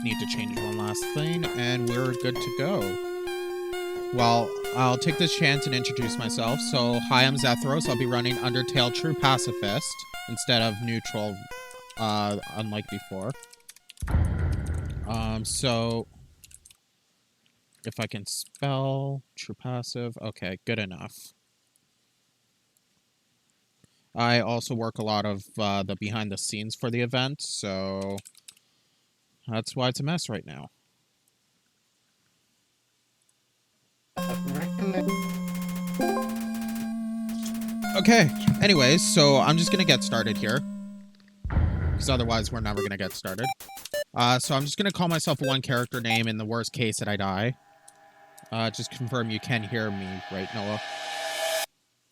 need to change one last thing, and we're good to go. Well, I'll take this chance and introduce myself. So, hi, I'm Z3thros. I'll be running Undertale True Pacifist instead of Neutral, unlike before. So, if I can spell True Passive, okay, good enough. I also work a lot of the behind the scenes for the event, so that's why it's a mess right now. Okay, anyways, so I'm just gonna get started here, because otherwise we're never gonna get started. So I'm just gonna call myself one character name in the worst case that I die. Just confirm you can hear me, right, Noah?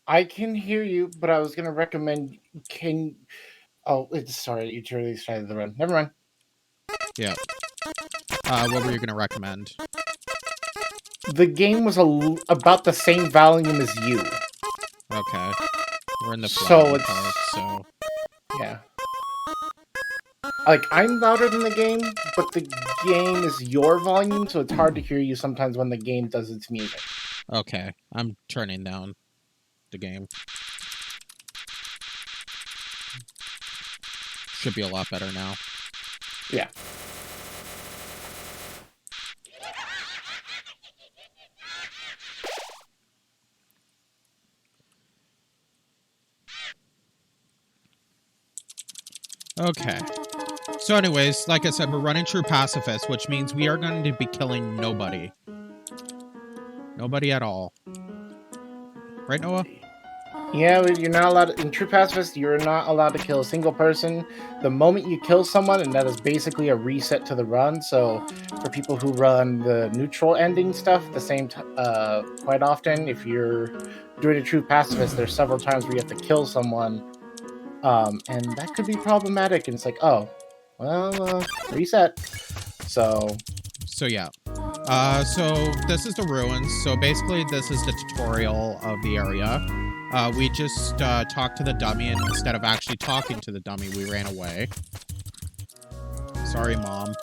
I can hear you, but I was gonna recommend Oh, sorry, you really started the run. Never mind. Yeah. What were you gonna recommend? The game was about the same volume as you. Okay. We're in the So it's part, so yeah. Like, I'm louder than the game, but the game is your volume, so it's hard to hear you sometimes when the game does its music. Okay, I'm turning down the game. Should be a lot better now. Yeah. Okay. So anyways, like I said, we're running True Pacifist, which means we are going to be killing nobody. Nobody at all. Right, Noah? Yeah, you're not allowed in True Pacifist, you're not allowed to kill a single person. The moment you kill someone, and that is basically a reset to the run. So for people who run the neutral ending stuff, quite often, if you're doing a True Pacifist, there's several times where you have to kill someone. And that could be problematic. And it's like, oh, well, reset. So yeah. So this is the ruins. So basically, this is the tutorial of the area. We just talked to the dummy, and instead of actually talking to the dummy, we ran away. Sorry, Mom.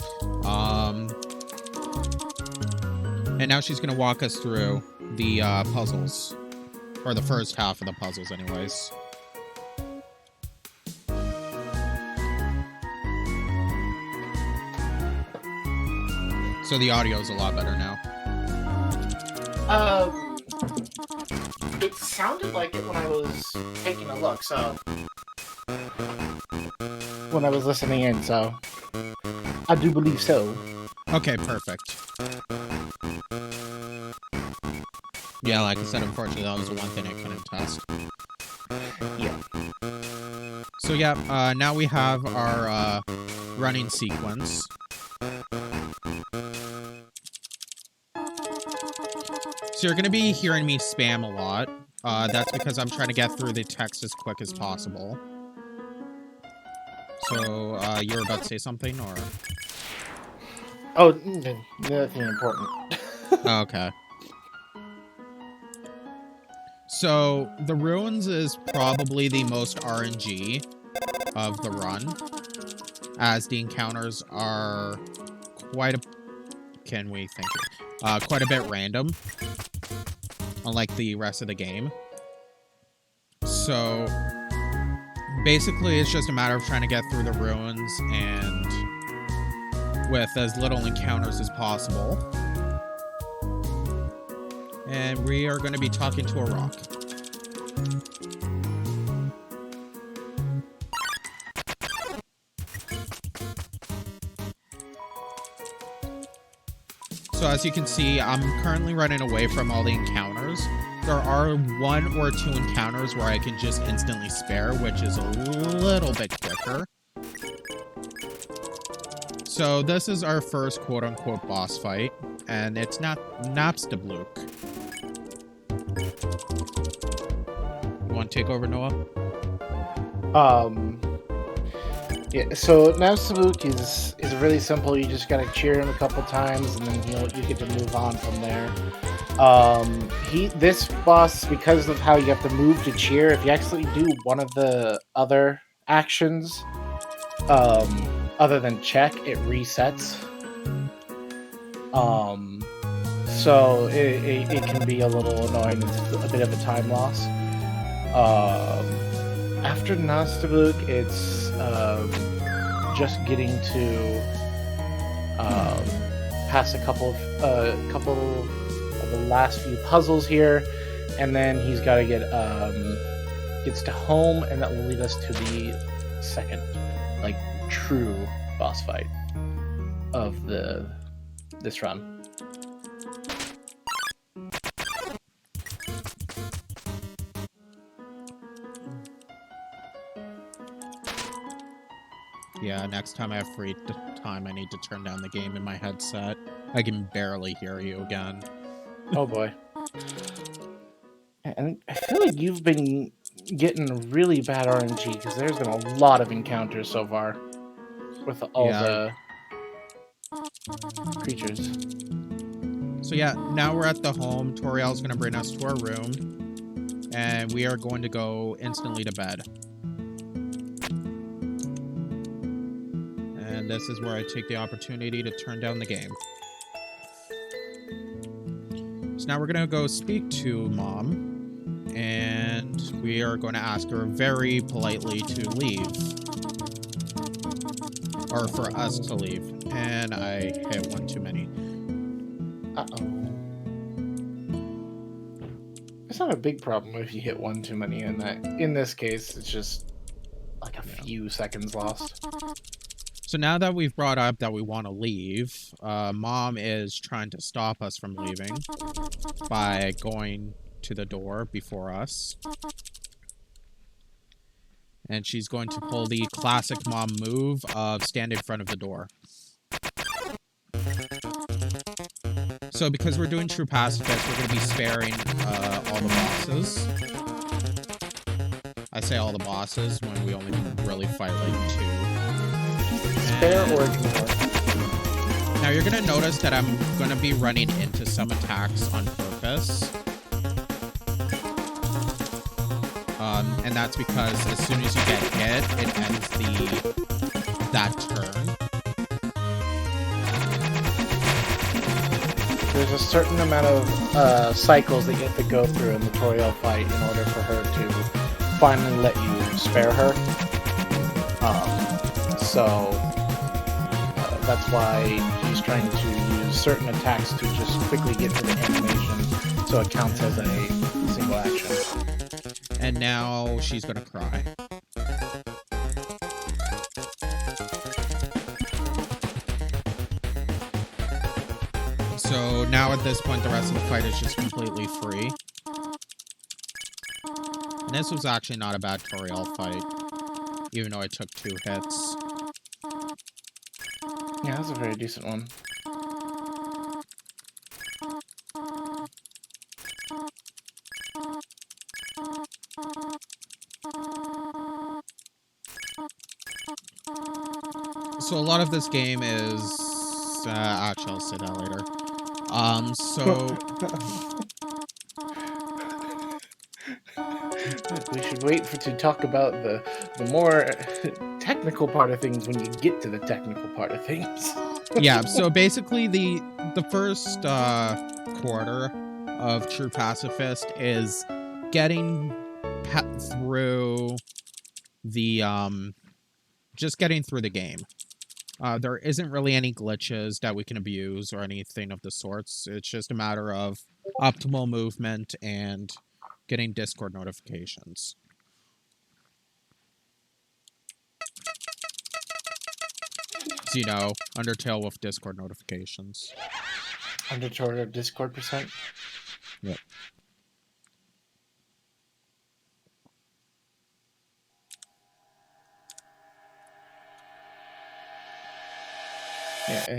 And now she's gonna walk us through the puzzles. Or the first half of the puzzles, anyways. So the audio is a lot better now. It sounded like it when I was taking a look, so when I was listening in, so I do believe so. Okay, perfect. Yeah, like I said, unfortunately, that was the one thing I couldn't test. Yeah. So yeah, now we have our running sequence. So you're going to be hearing me spam a lot. That's because I'm trying to get through the text as quick as possible. So, you were about to say something, or? Oh, nothing important. Okay. So, the ruins is probably the most RNG of the run, as the encounters are quite a bit random, unlike the rest of the game. So basically it's just a matter of trying to get through the ruins and with as little encounters as possible. And we are going to be talking to a rock. So as you can see, I'm currently running away from all the encounters. There are 1 or 2 encounters where I can just instantly spare, which is a little bit quicker. So this is our first quote-unquote boss fight, and it's not Napstabluke. You want to take over, Noah? Yeah, so Napstabluke is really simple. You just gotta cheer him a couple times, and then you get to move on from there. This boss, because of how you have to move to cheer, if you actually do one of the other actions, other than check, it resets. So it can be a little annoying. It's a bit of a time loss. After Nastabuk, it's just getting to pass a couple of the last few puzzles here, and then he's got to gets to home, and that will lead us to the second, like, true boss fight of this run. Yeah, next time I have free time, I need to turn down the game in my headset. I can barely hear you again. Oh boy. And I feel like you've been getting really bad RNG, because there's been a lot of encounters so far with all the creatures. So yeah, now we're at the home. Toriel's going to bring us to our room, and we are going to go instantly to bed. And this is where I take the opportunity to turn down the game. So now we're going to go speak to Mom, and we are going to ask her very politely to leave. Or for us to leave. And I hit one too many. Uh-oh. It's not a big problem if you hit one too many in that. In this case, it's just like a few seconds lost. So now that we've brought up that we want to leave, Mom is trying to stop us from leaving by going to the door before us. And she's going to pull the classic Mom move of stand in front of the door. So because we're doing True Pacifist, we're going to be sparing all the bosses. I say all the bosses when we only really fight like 2. Spare or ignore. Now you're going to notice that I'm going to be running into some attacks on purpose. And that's because as soon as you get hit, it ends that turn. There's a certain amount of cycles that you have to go through in the Toriel fight in order for her to finally let you spare her. So that's why he's trying to use certain attacks to just quickly get to the animation, so it counts as a single action. And now she's gonna cry. So now at this point, the rest of the fight is just completely free. And this was actually not a bad Toriel fight, even though I took 2 hits. Yeah, that's a very decent one. So a lot of this game is... actually, I'll say that later. So... We should wait to talk about the more technical part of things when you get to the technical part of things. Yeah, so basically the first quarter of True Pacifist is getting through the just getting through the game. There isn't really any glitches that we can abuse or anything of the sorts. It's just a matter of optimal movement and getting Discord notifications. So, you know, Undertale with Discord notifications. Undertale Discord %? Yep. Yeah,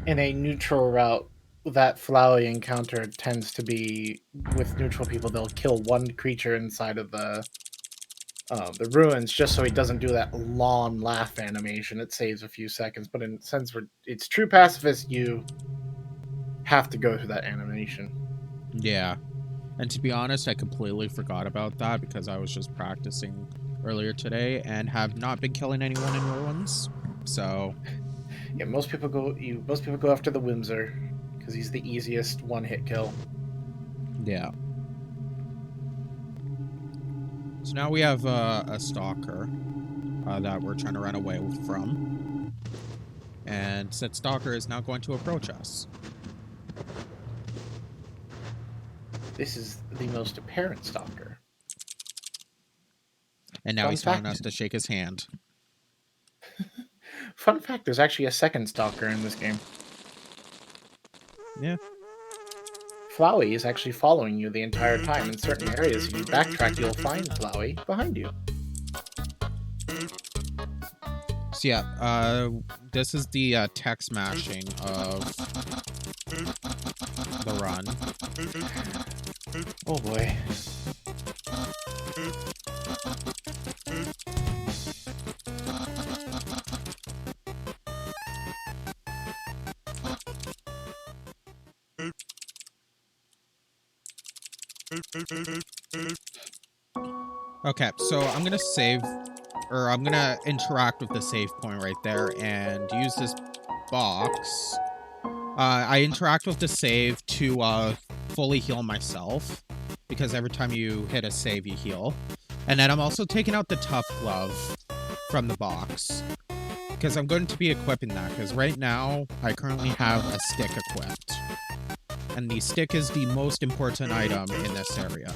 in a neutral route, that Flowey encounter tends to be with neutral people. They'll kill one creature inside of the ruins just so he doesn't do that long laugh animation. It saves a few seconds, but since it's True Pacifist, you have to go through that animation. Yeah. And to be honest, I completely forgot about that because I was just practicing earlier today and have not been killing anyone in ruins. So... Yeah, most people go after the Whimser because he's the easiest one-hit kill. Yeah. So now we have a stalker that we're trying to run away from. And said stalker is now going to approach us. This is the most apparent stalker. And now Fun he's telling fact. us to shake his hand. Fun fact, there's actually a second stalker in this game. Yeah. Flowey is actually following you the entire time. In certain areas, if you backtrack, you'll find Flowey behind you. So yeah, this is the tech smashing of the run. Oh boy. Okay, so I'm gonna save, or I'm gonna interact with the save point right there and use this box. I interact with the save to fully heal myself, because every time you hit a save, you heal. And then I'm also taking out the tough glove from the box, because I'm going to be equipping that, because right now I currently have a stick equipped. And the stick is the most important item in this area.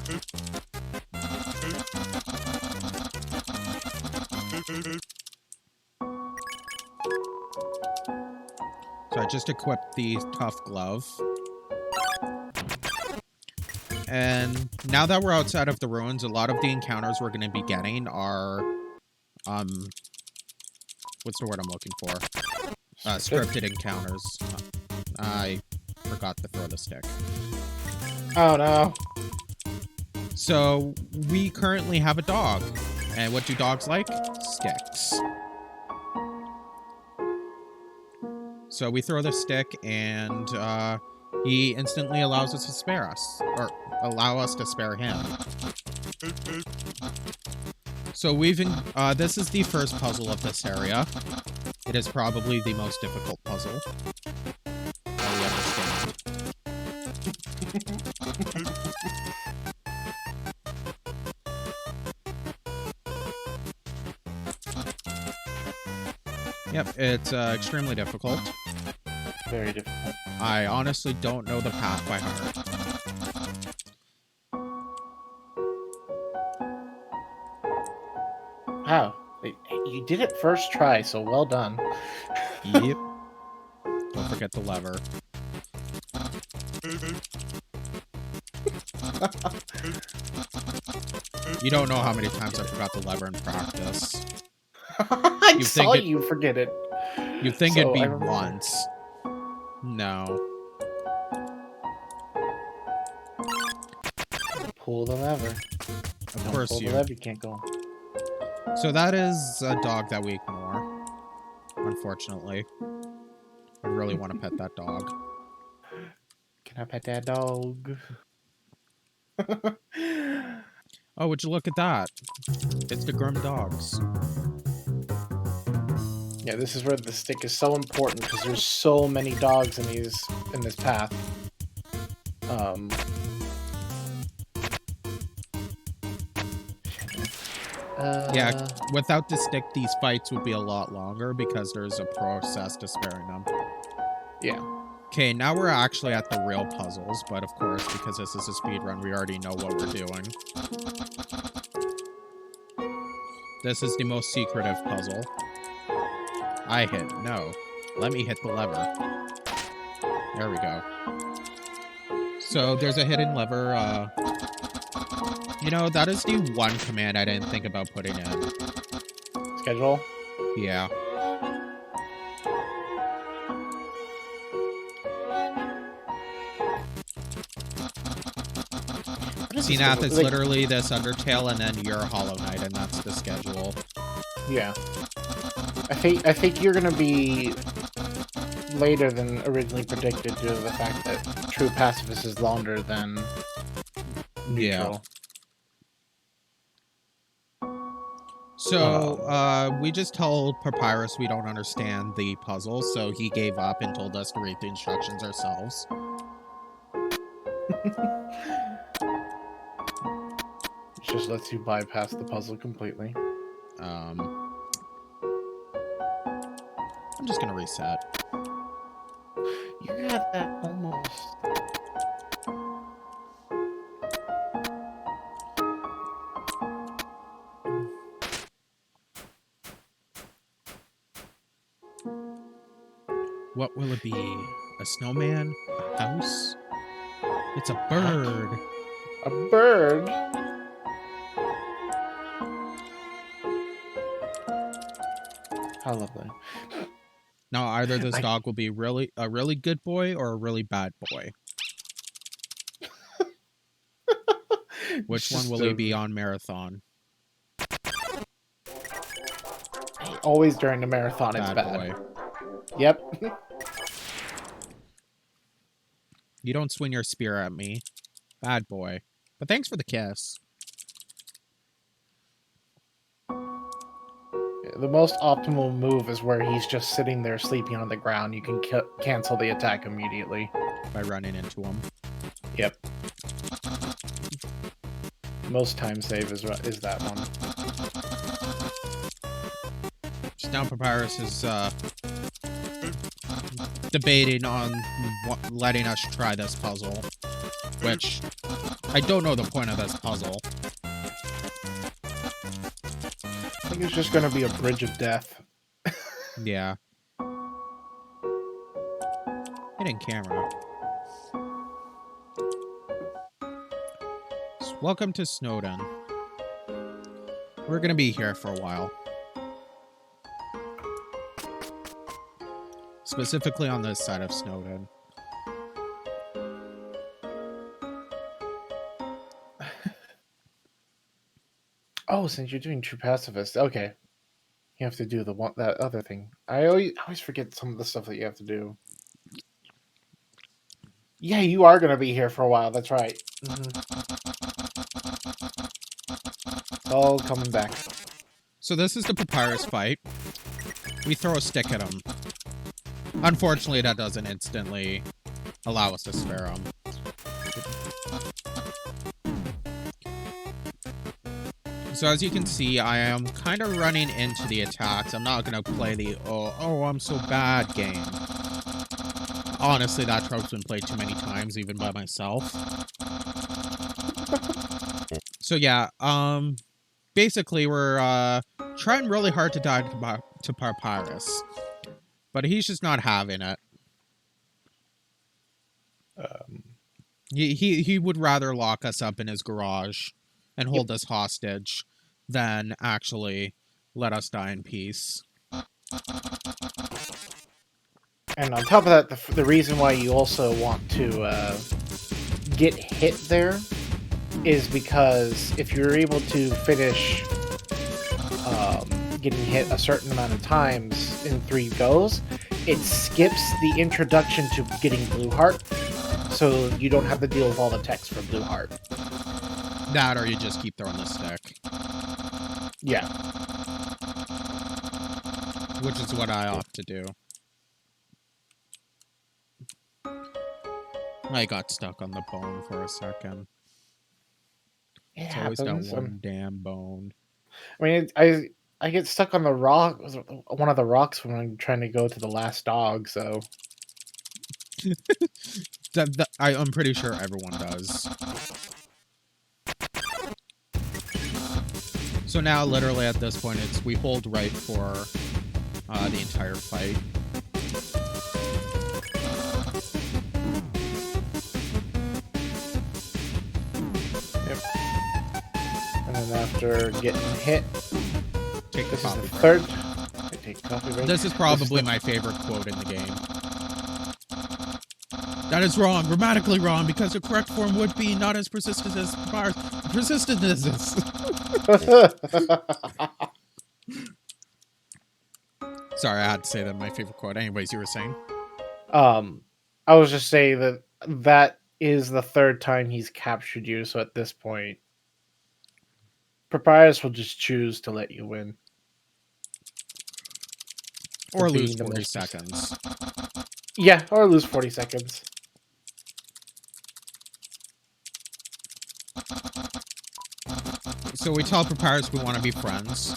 So I just equipped the tough glove. And now that we're outside of the ruins, a lot of the encounters we're going to be getting are, what's the word I'm looking for? Scripted encounters. I forgot to throw the stick. Oh no. So we currently have a dog. And what do dogs like? Sticks. So we throw the stick, and he instantly allows us to spare us, or allow us to spare him. So this is the first puzzle of this area. It is probably the most difficult puzzle. We understand. Yep, it's extremely difficult. Very difficult. I honestly don't know the path by heart. Wow. You did it first try, so well done. Yep. Don't forget the lever. You don't know how many times I forgot the lever in practice. I saw you forget it. You'd think it'd be once. No. Pull the lever. Of course pull you. the lever, you can't go. So that is a dog that we ignore. Unfortunately. I really want to pet that dog. Can I pet that dog? Oh, would you look at that? It's the Grim Dogs. Yeah, this is where the stick is so important because there's so many dogs in this path. Yeah, without the stick, these fights would be a lot longer because there's a process to sparing them. Yeah. Okay, now we're actually at the real puzzles, but of course, because this is a speedrun, we already know what we're doing. This is the most secretive puzzle. I hit. No. Let me hit the lever. There we go. So there's a hidden lever. You know, that is the one command I didn't think about putting in. Schedule? Yeah. See, Nath, it's literally this Undertale and then your Hollow Knight, and that's the schedule. Yeah. I think you're gonna be later than originally predicted due to the fact that True Pacifist is longer than Neutral. Yeah. So, we just told Papyrus we don't understand the puzzle, so he gave up and told us to read the instructions ourselves. It just lets you bypass the puzzle completely. I'm just gonna reset. You got that almost. What will it be? A snowman? A house? It's a bird. A bird? How lovely. Now, either this dog will be a really good boy or a really bad boy. Which one will he be on marathon? Always during the marathon, it's bad. Boy. Yep. You don't swing your spear at me. Bad boy. But thanks for the kiss. The most optimal move is where he's just sitting there sleeping on the ground. You can cancel the attack immediately. By running into him. Yep. Most time save is that one. Just now Papyrus is debating on letting us try this puzzle. Which, I don't know the point of this puzzle. I think it's just going to be a bridge of death. Yeah. Hidden camera. So, welcome to Snowden. We're gonna be here for a while. Specifically on this side of Snowden. Oh, since you're doing True Pacifist, okay. You have to do that other thing. I always forget some of the stuff that you have to do. Yeah, you are going to be here for a while. That's right. It's all coming back. So this is the Papyrus fight. We throw a stick at him. Unfortunately, that doesn't instantly allow us to spare him. So as you can see, I am kind of running into the attacks. I'm not going to play the, oh, I'm so bad game. Honestly, that trope's been played too many times, even by myself. So yeah, basically we're trying really hard to die to Papyrus. But he's just not having it. He would rather lock us up in his garage and hold us hostage than actually let us die in peace. And on top of that, the reason why you also want to get hit there is because if you're able to finish getting hit a certain amount of times in 3 goes, it skips the introduction to getting Blue Heart, so you don't have to deal with all the text for Blue Heart. That or you just keep throwing the stick. Yeah. Which is what I opt to do. I got stuck on the bone for a second. It's always that one damn bone. I mean, I get stuck on the rock, one of the rocks when I'm trying to go to the last dog, so... I'm pretty sure everyone does. So now, literally at this point, we hold right for the entire fight. Yep. And then after getting hit, take the coffee break. Third. I take coffee break. This is probably my favorite quote in the game. That is wrong, grammatically wrong, because the correct form would be not as persistent as persistent as this. Sorry, I had to say that my favorite quote. Anyways, you were saying? I was just saying that is the 3rd time he's captured you, so at this point... Papyrus will just choose to let you win. Or lose being the 40 most- seconds. Yeah, or lose 40 seconds. So we tell Papyrus we want to be friends.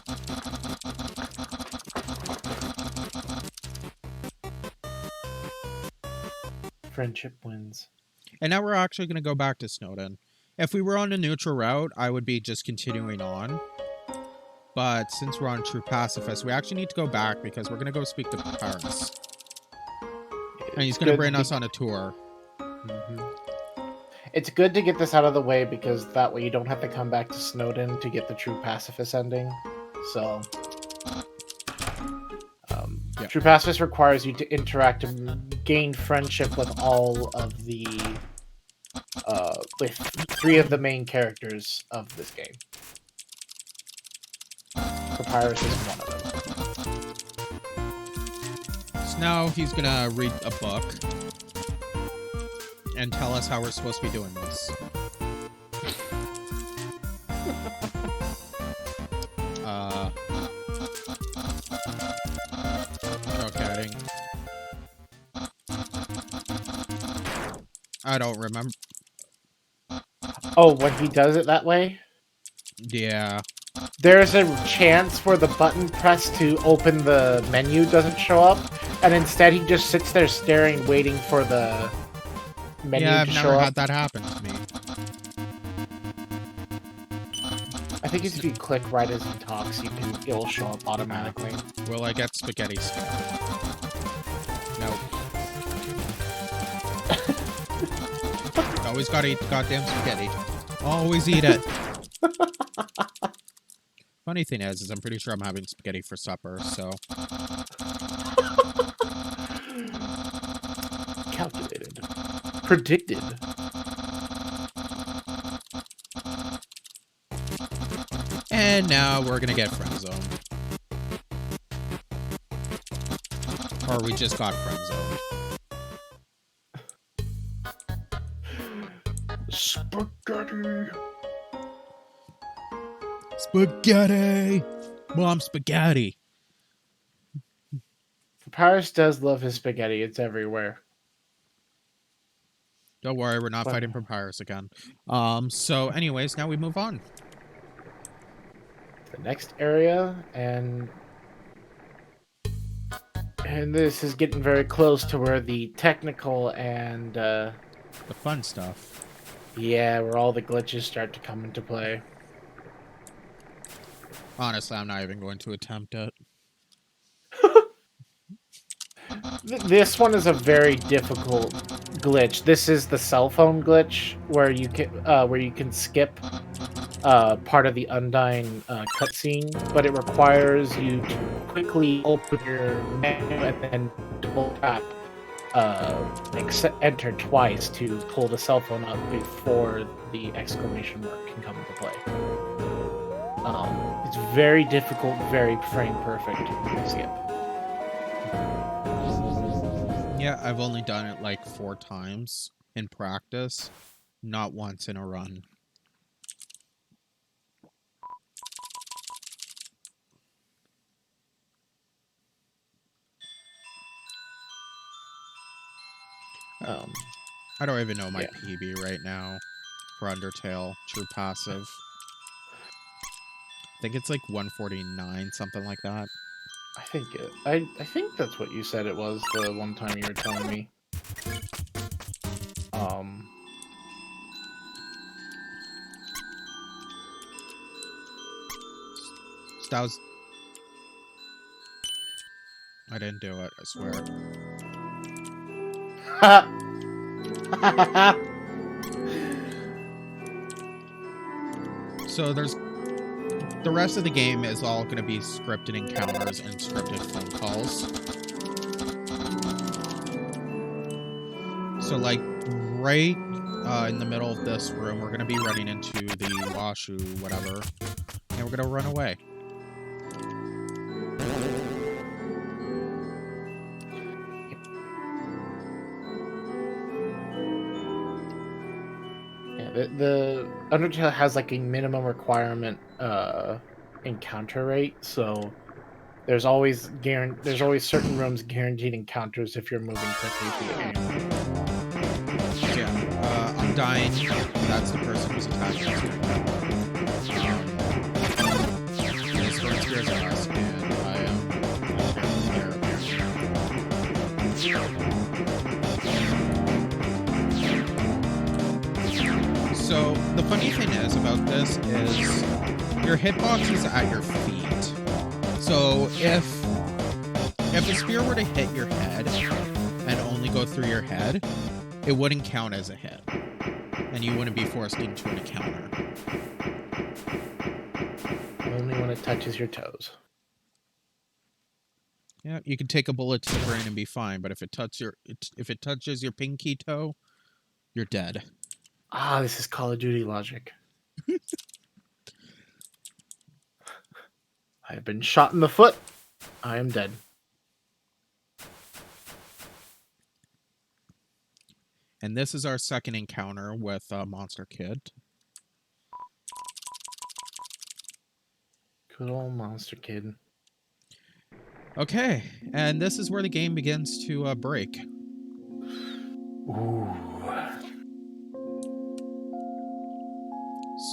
Friendship wins. And now we're actually going to go back to Snowden. If we were on a neutral route, I would be just continuing on. But since we're on True Pacifist, we actually need to go back because we're going to go speak to Papyrus. And he's going to bring us on a tour. Mm-hmm. It's good to get this out of the way because that way you don't have to come back to Snowden to get the True Pacifist ending. So, Yeah. True Pacifist requires you to interact and gain friendship with all of the, with 3 of the main characters of this game. Papyrus is one of them. So now he's going to read a book and tell us how we're supposed to be doing this. Okay. I don't remember. Oh, when he does it that way? Yeah. There's a chance where the button pressed to open the menu doesn't show up, and instead he just sits there staring, waiting for the menu Yeah, to I've show never up. had that happen to me. I think if you click right as he talks, it will show up automatically. Will I get spaghetti scared? Nope. Always gotta eat the goddamn spaghetti. Always eat it. Funny thing is I'm pretty sure I'm having spaghetti for supper, so... Calculated. Predicted. And now we're gonna get friend zoned. Or we just got friend zoned. Spaghetti. Spaghetti! Mom, spaghetti! Papyrus does love his spaghetti. It's everywhere. Don't worry, we're not fighting Papyrus again. So anyways, now we move on. The next area, and this is getting very close to where the technical and The fun stuff. yeah, where all the glitches start to come into play. Honestly, I'm not even going to attempt it. This one is a very difficult glitch. This is the cell phone glitch where you can skip part of the Undyne cutscene, but it requires you to quickly open your menu and then double tap enter twice to pull the cell phone up before the exclamation mark can come into play. It's very difficult, very frame perfect to skip. Yeah, I've only done it like 4 times in practice, not once in a run. I don't even know my PB right now for Undertale, True Passive. I think it's like 149, something like that. I think that's what you said it was the one time you were telling me. That was... I didn't do it, I swear. So there's... The rest of the game is all going to be scripted encounters and scripted phone calls. So, like, right in the middle of this room, we're going to be running into the Washu, whatever, and we're going to run away. Yeah, the Undertale has like a minimum requirement encounter rate, so there's always certain rooms guaranteed encounters if you're moving quickly through the game. Yeah, I'm dying. That's the person who's attacking us right now. This one scares us, and I am there apparently. So the funny thing is about this is your hitbox is at your feet. So if a spear were to hit your head and only go through your head, it wouldn't count as a hit, and you wouldn't be forced into an encounter. Only when it touches your toes. Yeah, you could take a bullet to the brain and be fine, but if it touches your pinky toe, you're dead. Ah, this is Call of Duty logic. I have been shot in the foot. I am dead. And this is our second encounter with Monster Kid. Good old Monster Kid. Okay, and this is where the game begins to break. Ooh.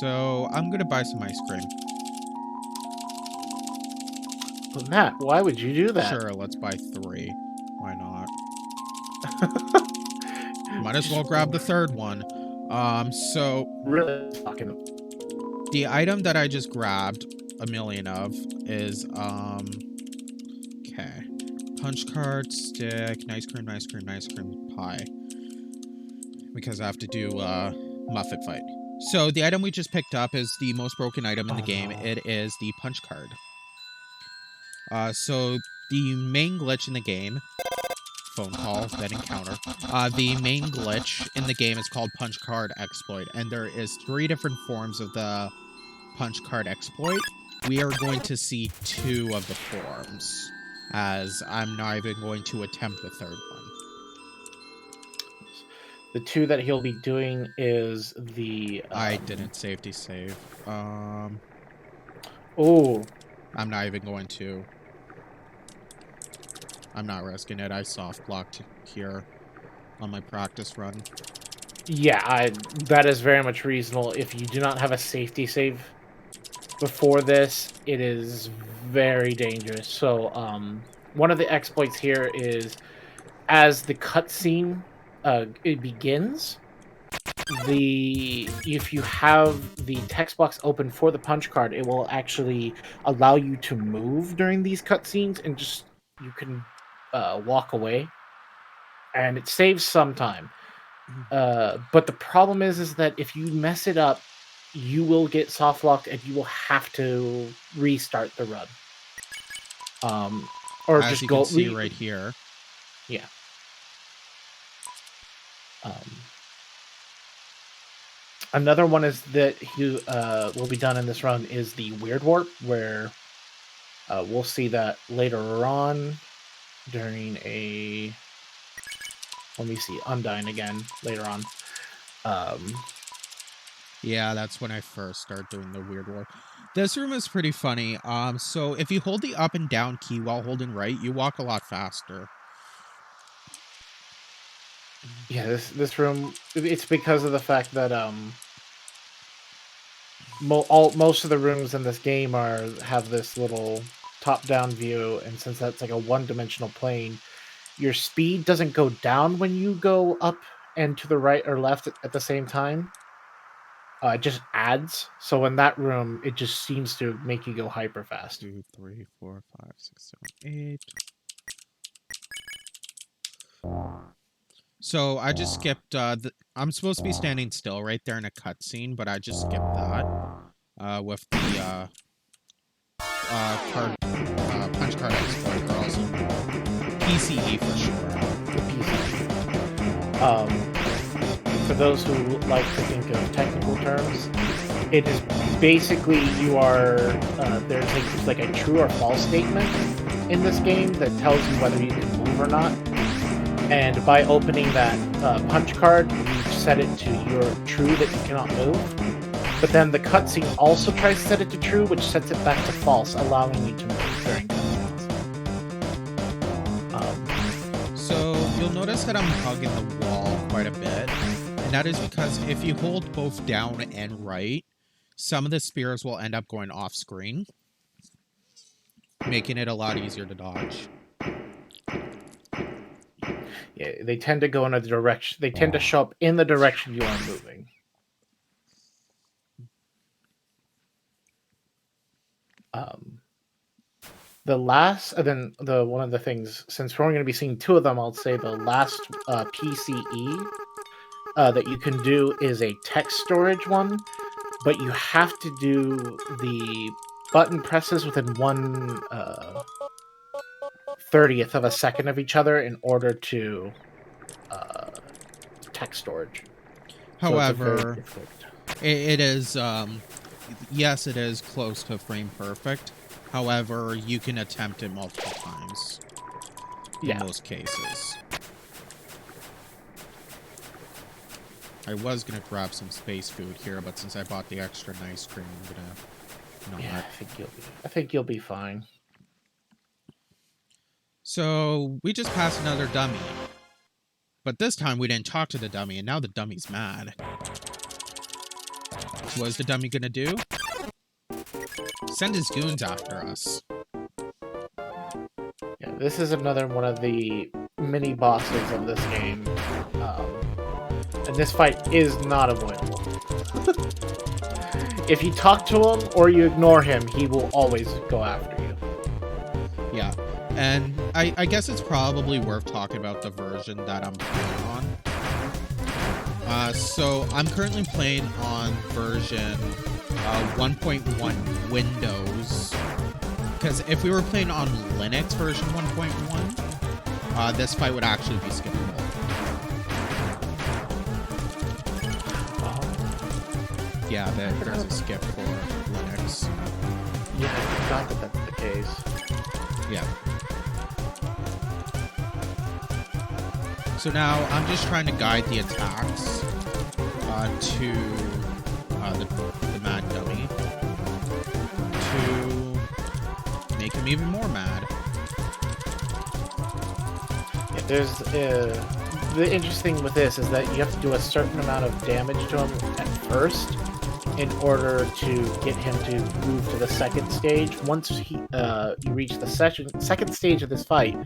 So I'm gonna buy some ice cream. But Matt, why would you do that? Sure, let's buy 3. Why not? Might as well grab the third one. So Really fucking. the item that I just grabbed a million of is okay. Punch card, stick, ice cream, pie. Because I have to do Muffet fight. So the item we just picked up is the most broken item in the game. No. It is the punch card. So the main glitch in the game, phone call, then encounter. The main glitch in the game is called punch card exploit, and there is 3 different forms of the punch card exploit. We are going to see 2 of the forms, as I'm not even going to attempt the third one. The 2 that he'll be doing is the. I didn't safety save. Oh. I'm not even going to. I'm not risking it. I soft blocked here on my practice run. Yeah, that is very much reasonable. If you do not have a safety save before this, it is very dangerous. So, one of the exploits here is as the cutscene it begins, if you have the text box open for the punch card, it will actually allow you to move during these cutscenes, and just you can walk away, and it saves some time. But the problem is that if you mess it up, you will get soft locked, and you will have to restart the run. Or as just you go can see right here. Yeah. Another one is that you will be done in this run is the weird warp, where we'll see that later on during a. Let me see, Undyne again later on. Yeah, that's when I first started doing the weird warp. This room is pretty funny. So if you hold the up and down key while holding right, you walk a lot faster. Yeah, this room, it's because of the fact that most of the rooms in this game have this little top-down view, and since that's like a one-dimensional plane, your speed doesn't go down when you go up and to the right or left at the same time. It just adds. So in that room, it just seems to make you go hyper fast. 2, 3, 4, 5, 6, 7, 8. So I just skipped. I'm supposed to be standing still right there in a cutscene, but I just skipped that with the punch card exploit, or also PCE for short. The PCE. For those who like to think of technical terms, it is basically there's like a true or false statement in this game that tells you whether you can move or not. And by opening that punch card, you set it to your true that you cannot move. But then the cutscene also tries to set it to true, which sets it back to false, allowing you to move during cutscenes. So you'll notice that I'm hugging the wall quite a bit, and that is because if you hold both down and right, some of the spears will end up going off screen, making it a lot easier to dodge. Yeah, they tend to go in a direction. They tend to show up in the direction you are moving. The last, then one of the things, since we're only going to be seeing two of them, I'll say the last PCE that you can do is a text storage one, but you have to do the button presses within 1/30th of a second of each other in order to text storage. However, it is, yes, it is close to frame perfect. However, you can attempt it multiple times in most cases. I was going to grab some space food here, but since I bought the extra nice cream, I'm going to not. Yeah, I think you'll be fine. So, we just passed another dummy. But this time we didn't talk to the dummy, and now the dummy's mad. What is the dummy gonna do? Send his goons after us. Yeah, this is another one of the mini bosses of this game. And this fight is not avoidable. If you talk to him or you ignore him, he will always go after you. Yeah. And I guess it's probably worth talking about the version that I'm playing on. So I'm currently playing on version 1.1 Windows. Because if we were playing on Linux version 1.1, this fight would actually be skippable. Yeah, there's a skip for Linux. Yeah, I forgot that that's the case. Yeah. So now I'm just trying to guide the attacks to the mad dummy to make him even more mad. Yeah, there's the interesting with this is that you have to do a certain amount of damage to him at first in order to get him to move to the second stage. Once you reach the second stage of this fight,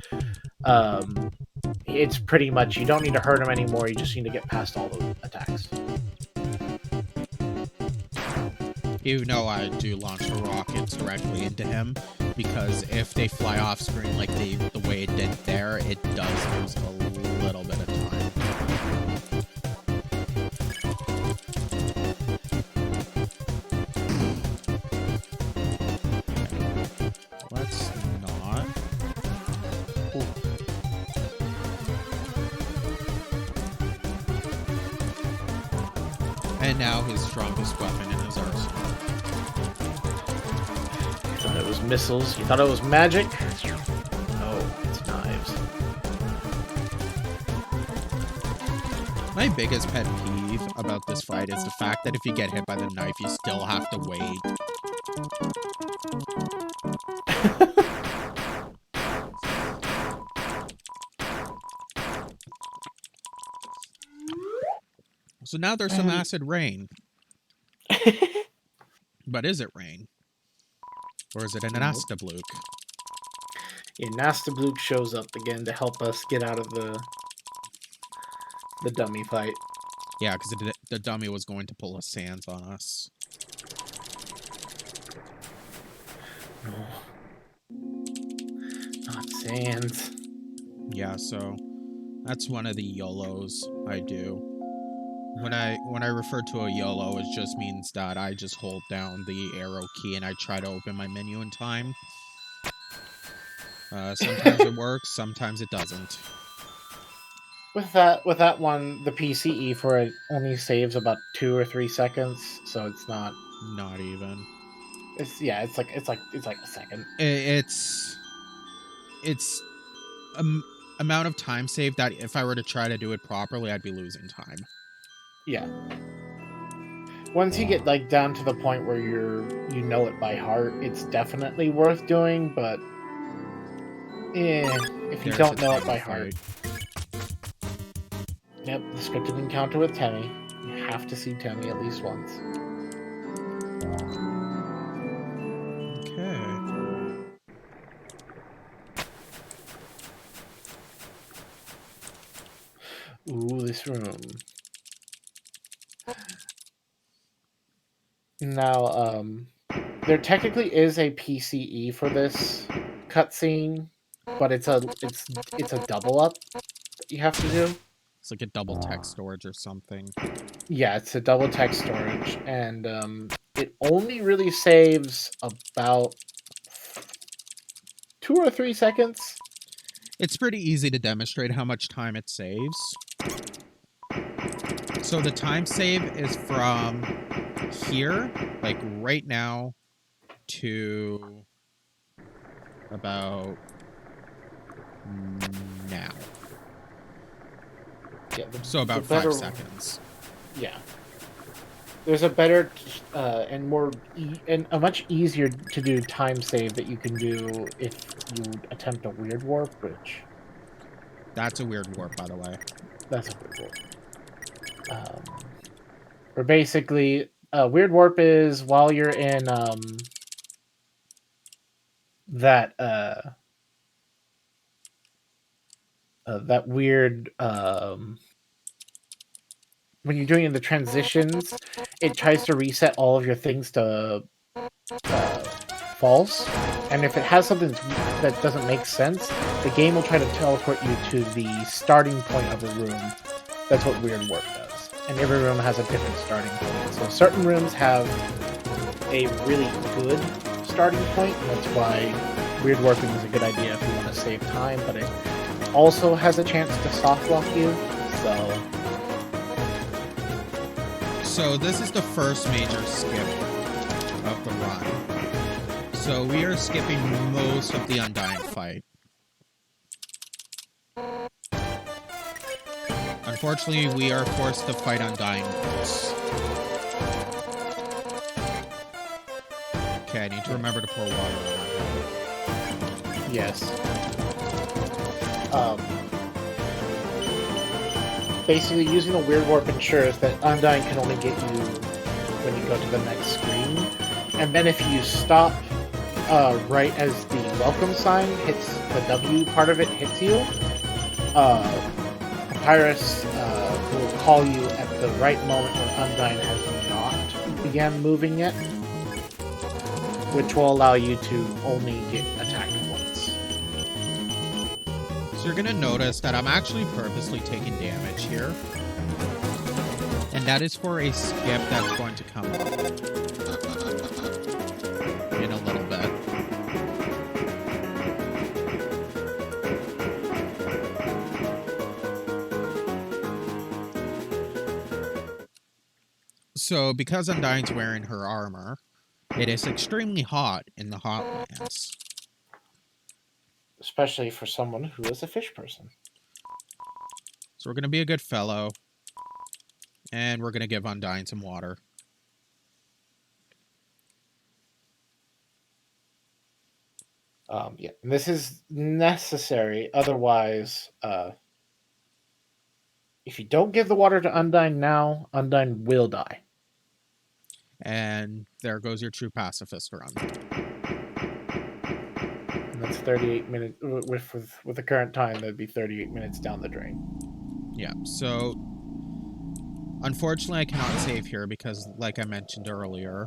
it's pretty much you don't need to hurt him anymore. You just need to get past all the attacks. Even though I do launch the rockets directly into him, because if they fly off screen like the way it did there, it does lose a little bit of time. Let's not. Ooh. And now his strongest weapon in his arsenal. You thought it was missiles? You thought it was magic? No, it's knives. My biggest pet peeve about this fight is the fact that if you get hit by the knife, you still have to wait. So now there's some acid rain. But is it rain? Or is it an Nastabluke? Yeah, Nastabluke shows up again to help us get out of the dummy fight. Yeah, because the dummy was going to pull a Sans on us. No. Not Sans. Yeah, so that's one of the YOLOs I do. When I refer to a YOLO, it just means that I just hold down the arrow key and I try to open my menu in time. Sometimes it works, sometimes it doesn't. With that one, the PCE for it only saves about 2 or 3 seconds, so it's not even. It's like a second. It's amount of time saved that if I were to try to do it properly, I'd be losing time. Yeah. Once you get like down to the point where you know it by heart, it's definitely worth doing. But if you There's don't a know it Tammy by heart, yep, the scripted encounter with Temmie. You have to see Temmie at least once. Okay. Ooh, this room. Now, there technically is a PCE for this cutscene, but it's a double up that you have to do. It's like a double text storage or something. Yeah, it's a double text storage, and it only really saves about 2 or 3 seconds. It's pretty easy to demonstrate how much time it saves. So the time save is from here, like right now, to about now. Yeah, So about 5 seconds. Yeah. There's a better and more and a much easier to do time save that you can do if you attempt a weird warp, which That's a weird warp, by the way. that's a weird warp. Where basically, weird warp is while you're in that that weird when you're doing the transitions, it tries to reset all of your things to false, and if it has something that doesn't make sense, the game will try to teleport you to the starting point of a room. That's what weird warp does, and every room has a different starting point. So certain rooms have a really good starting point, and that's why weird warping is a good idea if you want to save time, but it also has a chance to soft lock you, So this is the first major skip of the run. So we are skipping most of the Undying fight. Unfortunately, we are forced to fight Undying once. Okay, I need to remember to pour water on my head. yes. Basically, using the weird warp ensures that Undying can only get you when you go to the next screen. And then if you stop right as the welcome sign hits, the W part of it hits you, Papyrus will call you at the right moment when Undying has not began moving yet, which will allow you to only get attacked once. So you're going to notice that I'm actually purposely taking damage here. And that is for a skip that's going to come up in a little bit. So because Undying's wearing her armor, it is extremely hot in the hotlands. Especially for someone who is a fish person. So we're going to be a good fellow. And we're going to give Undying some water. Yeah, and this is necessary. Otherwise, if you don't give the water to Undying now, Undying will die. And there goes your true pacifist run. And that's 38 minutes. With the current time, that'd be 38 minutes down the drain. Yeah, so unfortunately I cannot save here because, like I mentioned earlier,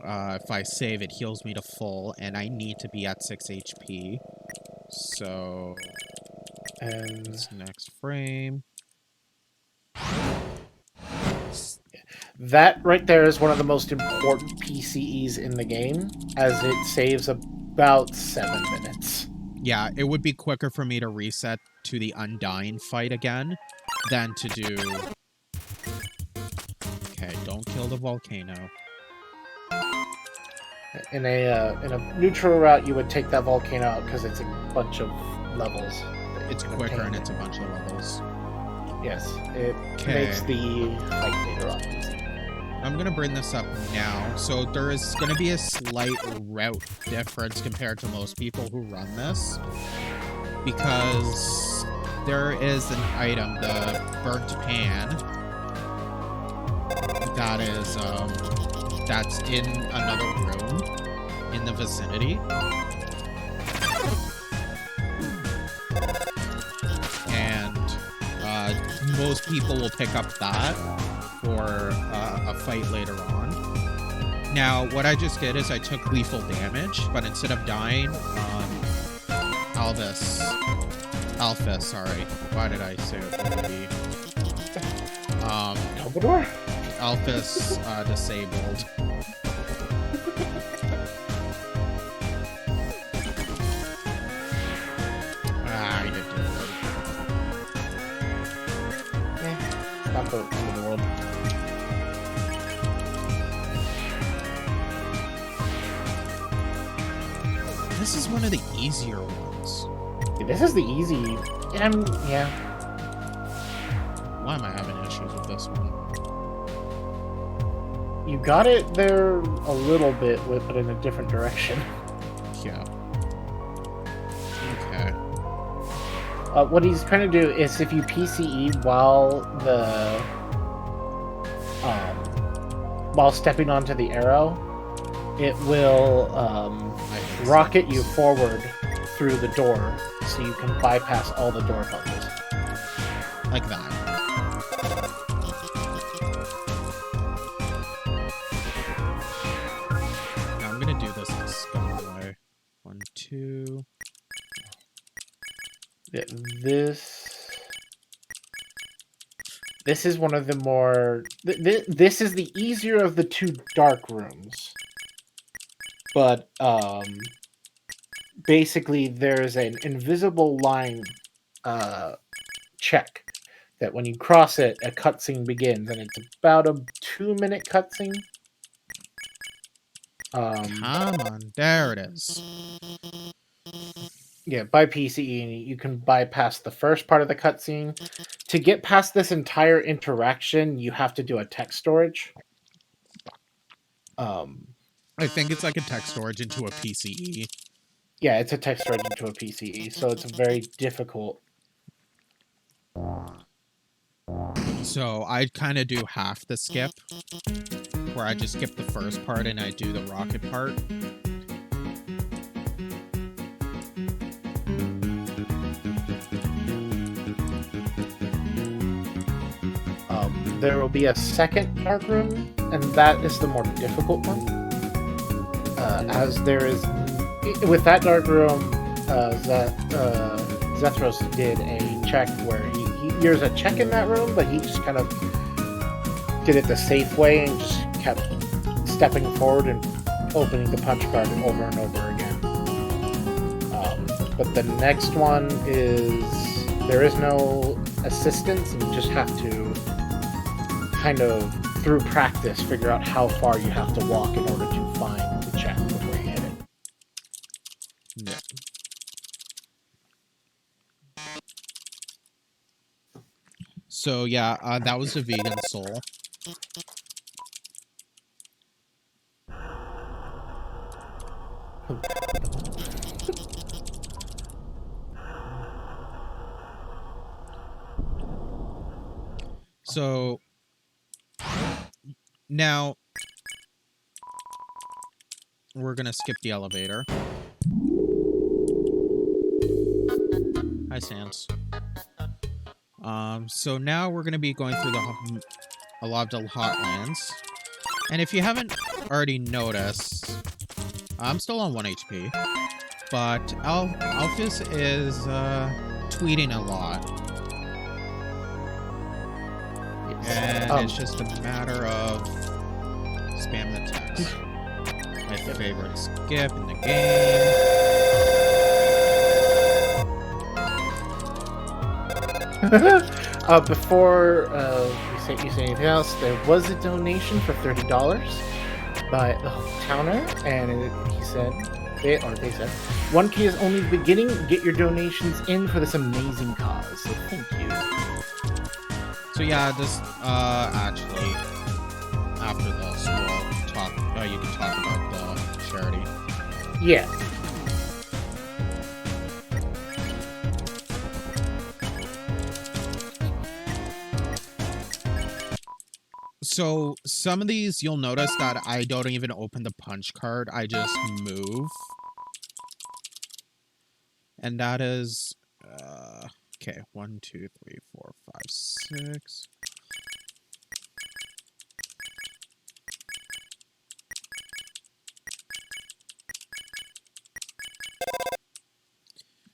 if I save, it heals me to full, and I need to be at 6 HP. So, And this next frame. that right there is one of the most important PCEs in the game, as it saves about 7 minutes. Yeah, it would be quicker for me to reset to the Undying fight again than to do... Okay, don't kill the volcano. In a neutral route, you would take that volcano out because it's a bunch of levels. It's quicker and it's a bunch of levels. Yes, it makes the fight later on easy. I'm gonna bring this up now. So there is gonna be a slight route difference compared to most people who run this, because there is an item, the burnt pan, that is that's in another room in the vicinity. And most people will pick up that for a fight later on. Now, what I just did is I took lethal damage, but instead of dying, Alphys, sorry. Why did I say it would be? Dumbledore? Alphys disabled. I did good. Not the end of the world. This is one of the easier ones. This is the easy. Yeah. Why am I having issues with this one? You got it there a little bit, but in a different direction. Yeah. Okay. What he's trying to do is, if you PCE while stepping onto the arrow, it will rocket you forward through the door, so you can bypass all the door puzzles. Like that. Now I'm gonna do this in stone way. 1, 2. Yeah, this is one of the more. This is the easier of the two dark rooms, but basically there's an invisible line check that when you cross it, a cutscene begins, and it's about a 2-minute cutscene. Come on, there it is. Yeah, by PCE, you can bypass the first part of the cutscene. To get past this entire interaction, you have to do a text storage. I think it's like a text storage into a PCE. Yeah, it's a text storage into a PCE, so it's very difficult. So I kind of do half the skip, where I just skip the first part and I do the rocket part. There will be a second dark room, and that is the more difficult one. As there is, with that dark room, Z3thros did a check where there's a check in that room, but he just kind of did it the safe way and just kept stepping forward and opening the punch card over and over again. But the next one is, there is no assistance, and you just have to kind of, through practice, figure out how far you have to walk in order to find the check before you hit it. Yeah. So yeah, that was the vegan soul. So now we're gonna skip the elevator. Hi, Sans. So now we're gonna be going through a lot of the hotlands, and if you haven't already noticed, I'm still on 1 HP, but Alphys is tweeting a lot. And it's just a matter of spam the text. My favorite skip in the game. Before you say anything else, there was a donation for $30 by the Towner, and they said, 1K is only the beginning. Get your donations in for this amazing cause. So thank you. So yeah, this, actually, after this, we'll talk. You can talk about the charity. Yeah. So some of these, you'll notice that I don't even open the punch card. I just move. And that is, okay, 1, 2, 3, 4, 5, 6.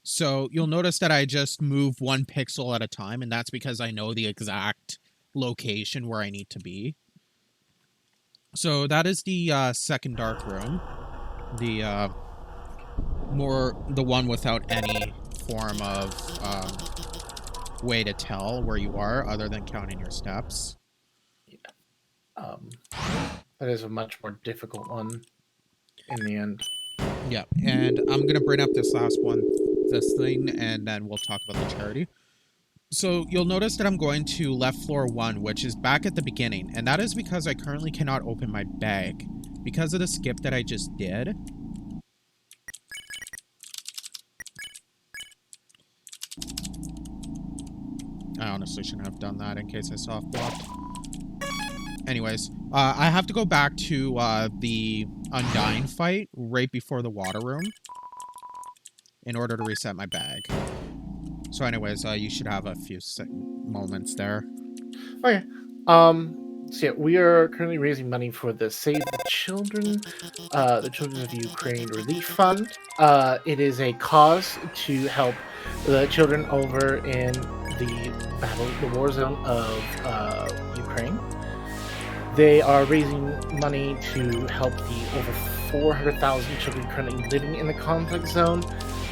So you'll notice that I just move 1 pixel at a time, and that's because I know the exact location where I need to be. So that is the second dark room. The one without any form of way to tell where you are other than counting your steps. Yeah. That is a much more difficult one in the end. Yeah, and I'm gonna bring up this last one, this thing, and then we'll talk about the charity. So you'll notice that I'm going to left floor 1, which is back at the beginning, and that is because I currently cannot open my bag because of the skip that I just did. I honestly shouldn't have done that in case I soft blocked. Anyways, I have to go back to the Undying fight right before the water room in order to reset my bag. So anyways, you should have a few moments there. Okay. So yeah, we are currently raising money for the Save the Children of Ukraine Relief Fund. It is a cause to help the children over in the war zone of Ukraine. They are raising money to help the over 400,000 children currently living in the conflict zone,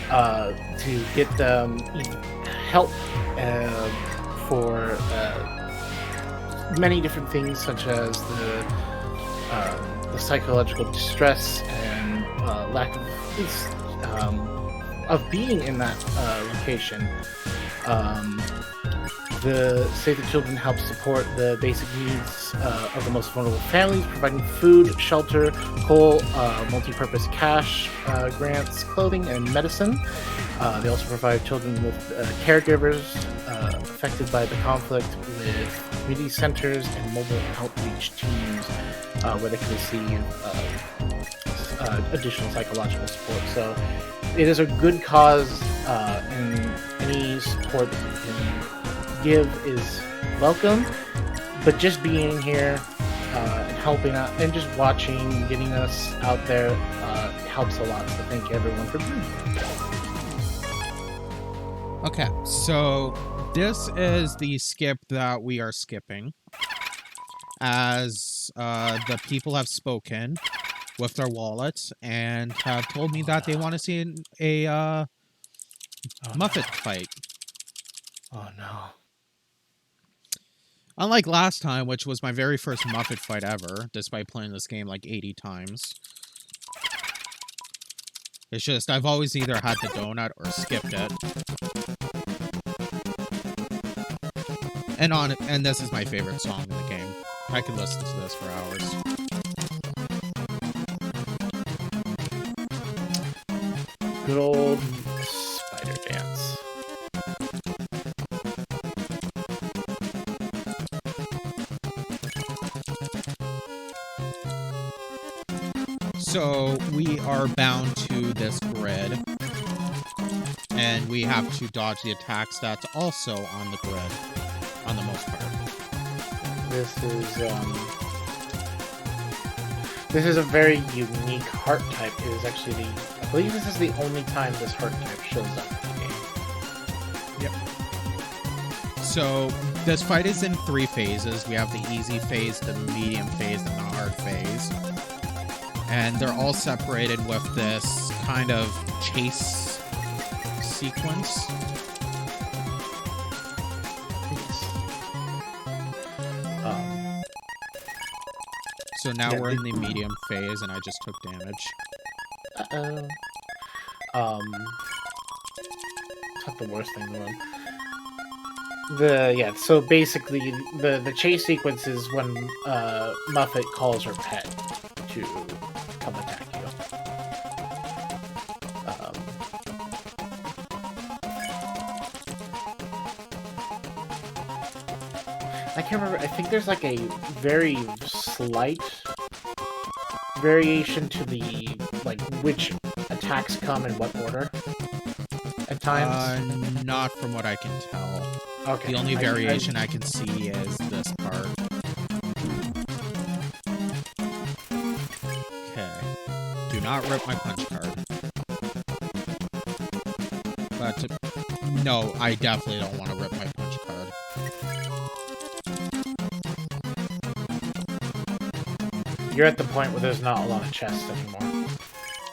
to get them help for many different things, such as the psychological distress and lack of being in that location. The Save the Children helps support the basic needs of the most vulnerable families, providing food, shelter, coal, multi-purpose cash, grants, clothing, and medicine. They also provide children with caregivers affected by the conflict, with community centers and mobile outreach teams where they can receive additional psychological support. So it is a good cause, and any support that you can give is welcome, but just being here and helping out and just watching, getting us out there helps a lot. So thank you everyone for being here. Okay, so this is the skip that we are skipping, as the people have spoken with their wallets and have told me that they want to see a Muffet fight. Oh no. Unlike last time, which was my very first Muffet fight ever, despite playing this game like 80 times. It's just, I've always either had the donut or skipped it. And this is my favorite song in the game. I could listen to this for hours. Good old spider dance. So we are bound to this grid, and we have to dodge the attacks that's also on the grid, on the most part. This is a very unique heart type. It is actually I believe this is the only time this heart type shows up in the game. Yep. So this fight is in 3 phases. We have the easy phase, the medium phase, and the hard phase. And they're all separated with this kind of chase sequence. So now we're in the medium phase, and I just took damage. It's not the worst thing in the world. So basically, the chase sequence is when Muffet calls her pet to come attack you. I can't remember. I think there's like a very slight variation to the like which attacks come in what order at times. Not from what I can tell. Okay. The only variation I can see is this part. Okay. Do not rip my punch card. But no, I definitely don't want to rip my punch card. You're at the point where there's not a lot of chests anymore.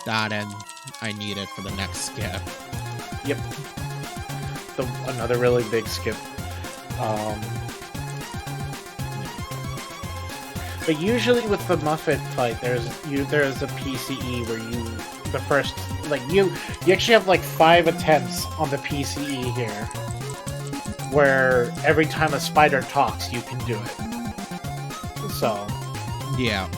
That and I need it for the next skip. Yep. Another really big skip. But usually with the Muffet fight, there's a PCE where you actually have like 5 attempts on the PCE here, where every time a spider talks, you can do it. So yeah.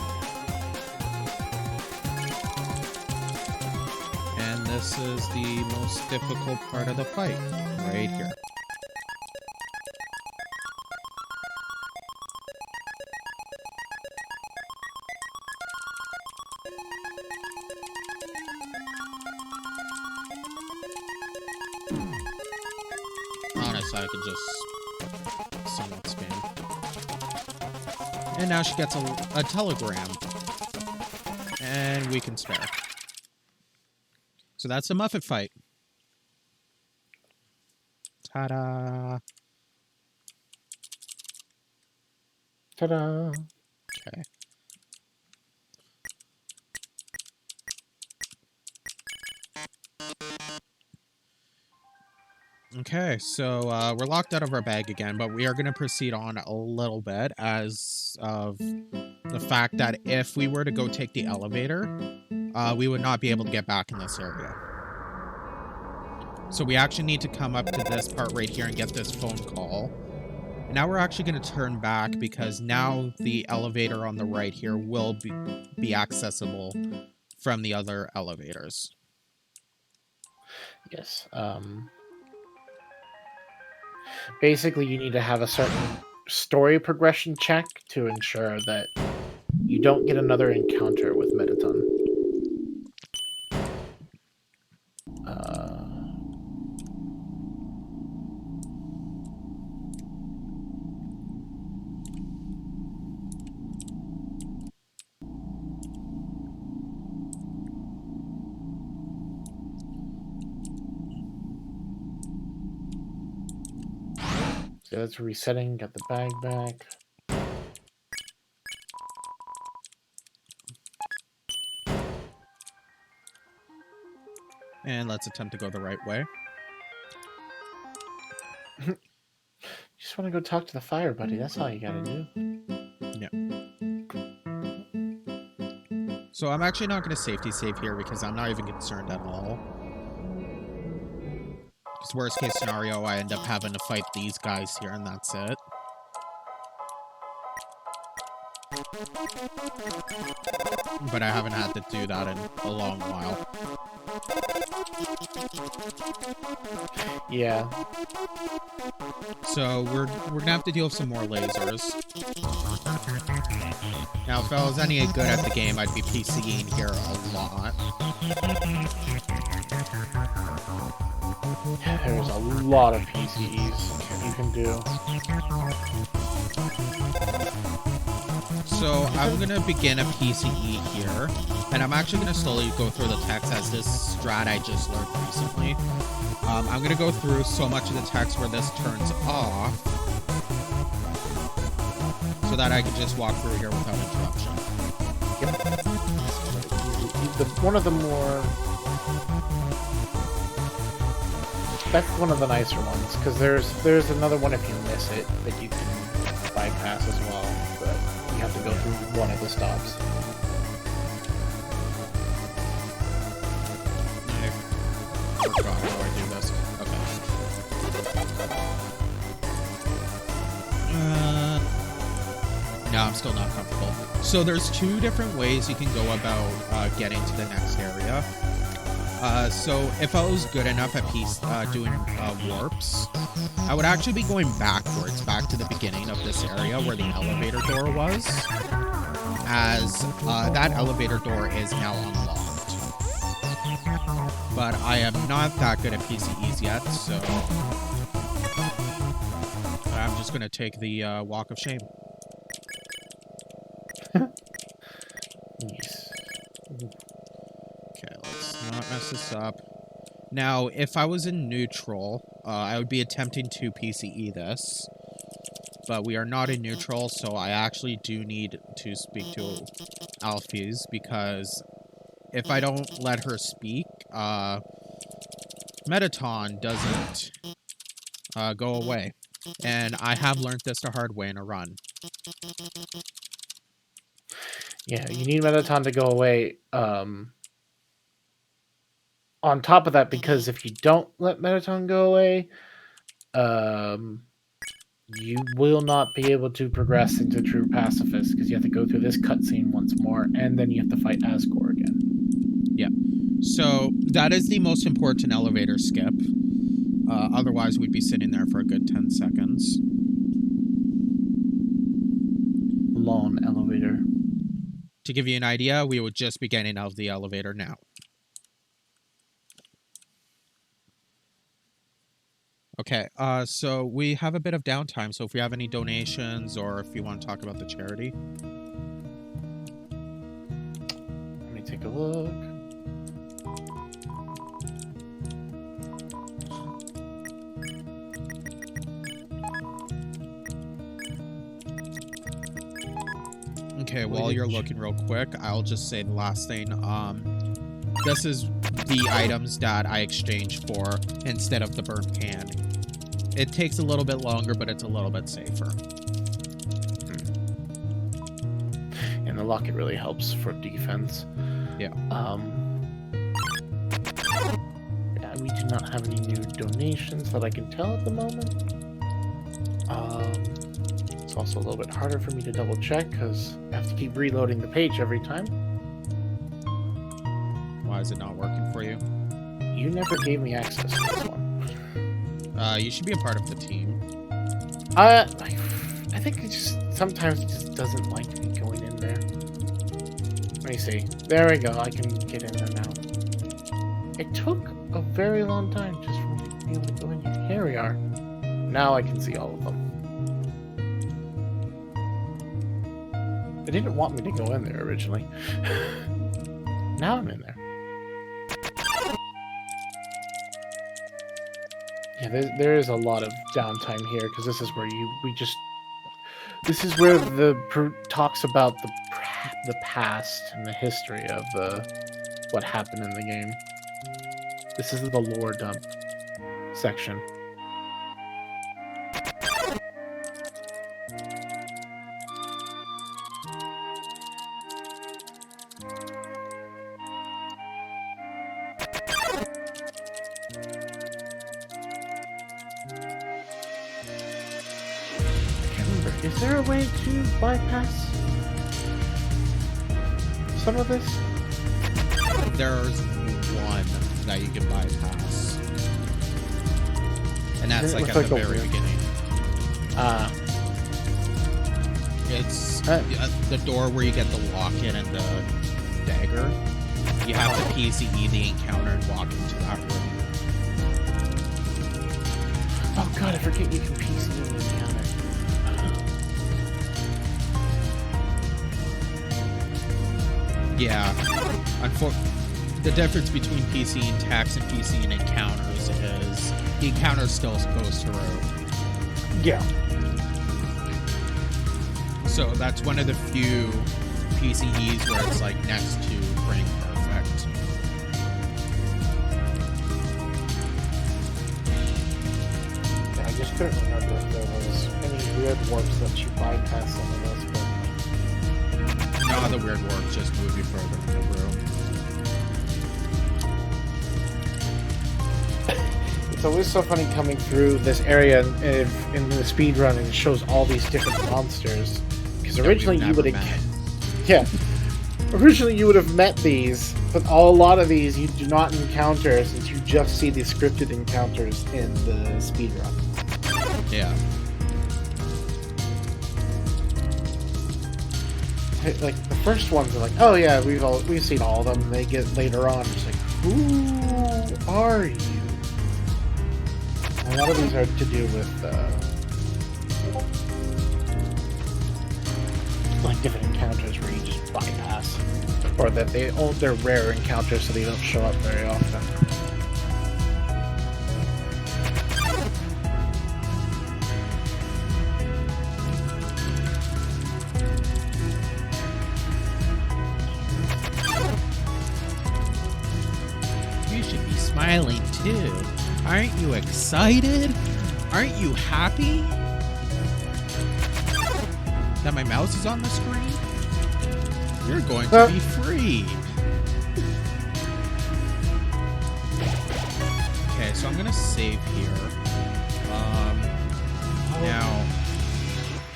And this is the most difficult part of the fight, right here. Honestly, I could just somewhat spam. And now she gets a telegram. And we can spare. So that's the Muffet fight. Ta-da! ta-da! Okay. Okay, so we're locked out of our bag again, but we are going to proceed on a little bit as of the fact that if we were to go take the elevator, we would not be able to get back in this area. So we actually need to come up to this part right here and get this phone call. And now we're actually going to turn back because now the elevator on the right here will be accessible from the other elevators. Yes. Basically, you need to have a certain story progression check to ensure that you don't get another encounter with Metaton. So that's resetting, got the bag back. And let's attempt to go the right way. You just want to go talk to the fire buddy, that's all you gotta do. Yeah. So I'm actually not going to safety save here because I'm not even concerned at all. Because worst case scenario, I end up having to fight these guys here and that's it. But I haven't had to do that in a long while. Yeah. So we're gonna have to deal with some more lasers. Now, if I was any good at the game, I'd be PCing here a lot. There's a lot of PCEs you can do. So I'm gonna begin a PCE here, and I'm actually gonna slowly go through the text as this strat I just learned recently. I'm gonna go through so much of the text where this turns off, so that I can just walk through here without interruption. Yep. One of the more... That's one of the nicer ones, because there's another one if you miss it that you can bypass as well, but you have to go through one of the stops. I forgot how I do this. Okay. I'm still not comfortable. So there's 2 different ways you can go about getting to the next area. So if I was good enough at doing warps, I would actually be going backwards, back to the beginning of this area where the elevator door was, as that elevator door is now unlocked. But I am not that good at PCEs yet, so I'm just going to take the walk of shame. Yes. Okay, let's not mess this up. Now, if I was in neutral, I would be attempting to PCE this. But we are not in neutral, so I actually do need to speak to Alphys, because if I don't let her speak, Metaton doesn't go away. And I have learned this the hard way in a run. Yeah, you need Metaton to go away. On top of that, because if you don't let Metaton go away, you will not be able to progress into True Pacifist, because you have to go through this cutscene once more, and then you have to fight Asgore again. Yeah. So that is the most important elevator skip. Otherwise, we'd be sitting there for a good 10 seconds. Long elevator. To give you an idea, we would just be getting out of the elevator now. Okay, so we have a bit of downtime, so if we have any donations or if you want to talk about the charity. Let me take a look. Okay, while you're looking real quick, I'll just say the last thing. This is the items that I exchanged for instead of the burnt pan. It takes a little bit longer, but it's a little bit safer. And the locket really helps for defense. Yeah. Yeah, we do not have any new donations that I can tell at the moment. It's also a little bit harder for me to double check because I have to keep reloading the page every time. Why is it not working for you? You never gave me access to this one. You should be a part of the team. I think it just sometimes it just doesn't like me going in there. Let me see. There we go. I can get in there now. It took a very long time just for me to be able to go in here. Here we are. Now I can see all of them. They didn't want me to go in there originally. Now I'm in there. Yeah, there is a lot of downtime here because this is where this is where talks about the past and the history of what happened in the game. This is the lore dump section. Is there a way to bypass some of this? There's one that you can bypass. And that's like at the very beginning. It's the door where you get the locket and the dagger. You have to PCE the encounter and walk into that room. Oh god, I forget you can PCE the encounter. Yeah. The difference between PC and tax and PC and encounters is the encounter still goes through. Yeah. So that's one of the few PCEs where it's like next to frame perfect. Yeah, I just couldn't remember if there was any weird warps that you bypass some of those, but No, the weird warps just move you further in the room. it's always so funny coming through this area in the speedrun and it shows all these different monsters because because that originally we've you would never have, yeah, originally you would have met these, but a lot of these you do not encounter since you just see the scripted encounters in the speedrun. Yeah. Like the first ones are like, oh yeah, we've seen all of them. And they get later on, just like, who are you? And a lot of these are to do with like different encounters where you just bypass, or that they're rare encounters, so they don't show up very often. You should be smiling too. Aren't you excited? Aren't you happy that my mouse is on the screen? You're going to be free. Okay, so I'm gonna save here. Now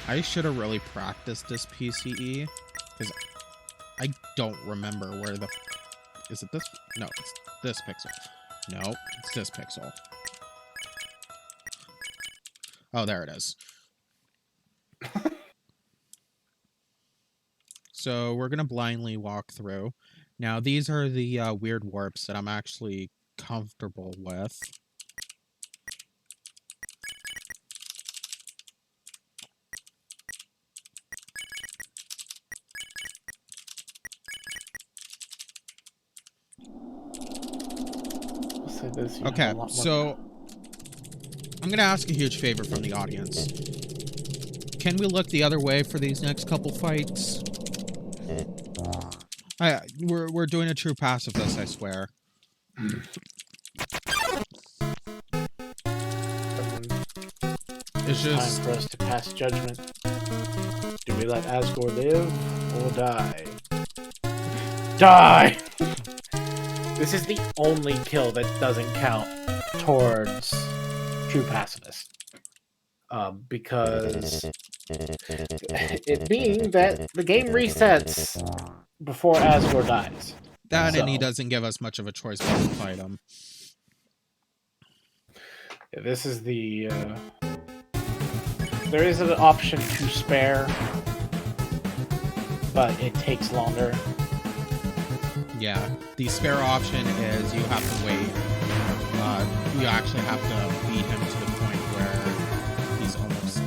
I should have really practiced this PCE because I don't remember where the is it this? No, it's this pixel. No, it's this pixel. Oh, there it is. So we're gonna blindly walk through. Now these are the weird warps that I'm actually comfortable with. Okay, so I'm gonna ask a huge favor from the audience. Can we look the other way for these next couple fights? We're doing a true pacifist, I swear. It's just time for us to pass judgment. Do we let Asgore live or die? Die! This is the only kill that doesn't count towards true pacifist. Because it being that the game resets before Asgore dies. that, and he doesn't give us much of a choice but to fight him. Yeah, this is the there is an option to spare, but it takes longer. Yeah, the spare option is you have to wait. You actually have to beat him to the point where he's almost,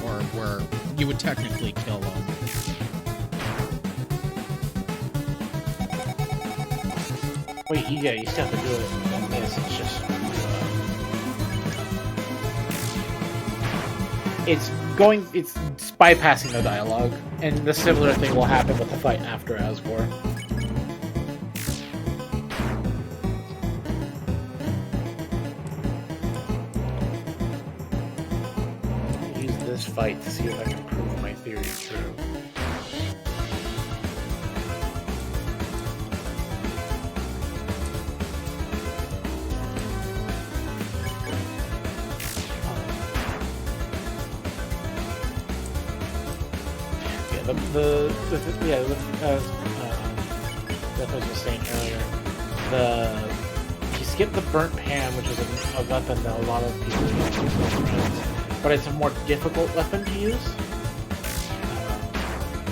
or where you would technically kill him. Wait, yeah, you still have to do it on this. It's just it's bypassing the dialogue, and the similar thing will happen with the fight after Asgore. Use this fight to see if I can prove my theory true. That was just saying earlier. You skip the burnt pan, which is a weapon that a lot of people use, but it's a more difficult weapon to use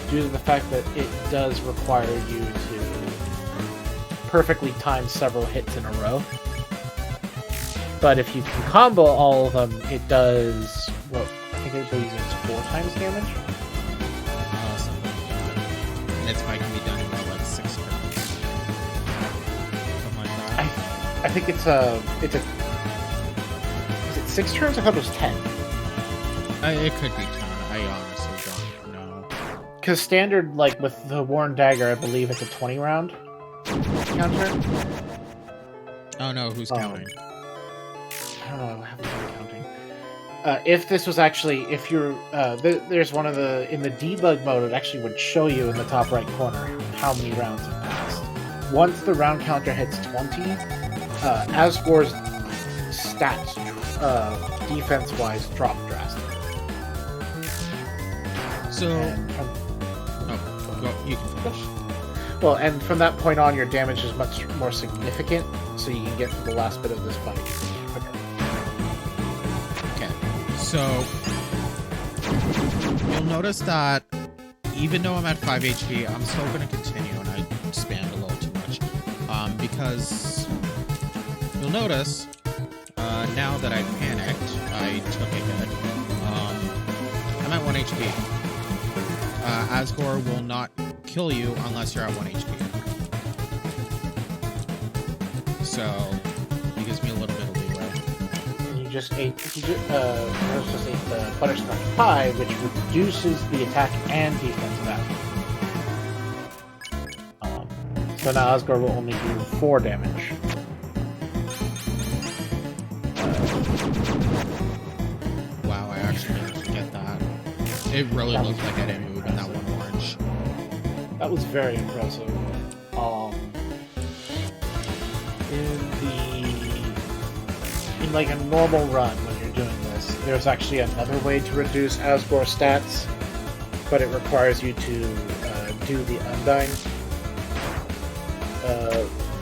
due to the fact that it does require you to perfectly time several hits in a row. But if you can combo all of them, it does. Well, I think it uses 4 times damage. It's probably gonna be done in about like 6 turns. Something like that. I think it's is it 6 turns? I thought it was 10. It could be 10. I honestly don't know. Because standard, like with the Worn Dagger, I believe it's a 20 round counter. Oh no, who's counting? I don't know. I haven't been counting. If this was actually, if you're, there's one of the, in the debug mode, it actually would show you in the top right corner how many rounds have passed. Once the round counter hits 20, Asgore's stats, defense-wise, drop drastically. So, And you can finish. well, and from that point on, your damage is much more significant, so you can get to the last bit of this fight. Okay, so you'll notice that even though I'm at 5 HP, I'm still going to continue, and I spammed a little too much. Because you'll notice, now that I panicked, I took a hit. I'm at 1 HP. Asgore will not kill you unless you're at 1 HP. So, it gives me a little bit of leeway. And you just ate the butterscotch pie, which reduces the attack and defense value. So now Asgore will only do 4 damage. Wow, I actually didn't get that. It really looked like I didn't move in that one orange. That was very impressive. In like a normal run when you're doing this, there's actually another way to reduce Asgore stats, but it requires you to do the Undyne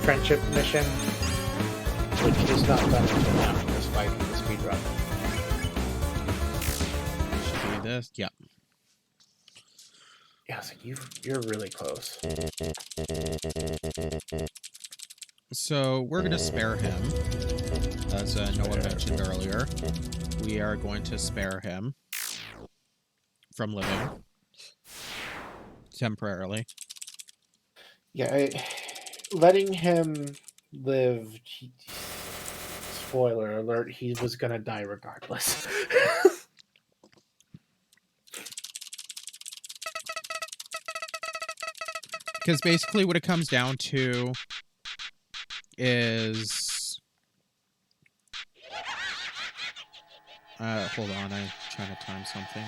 friendship mission, which is not done until after this fight in the speedrun. Should be this? Yeah. Yeah, so you're really close. So we're going to spare him, as Noah mentioned earlier. We are going to spare him from living temporarily. Yeah, letting him live. Spoiler alert: he was gonna die regardless. Because basically what it comes down to is... hold on, I'm trying to time something.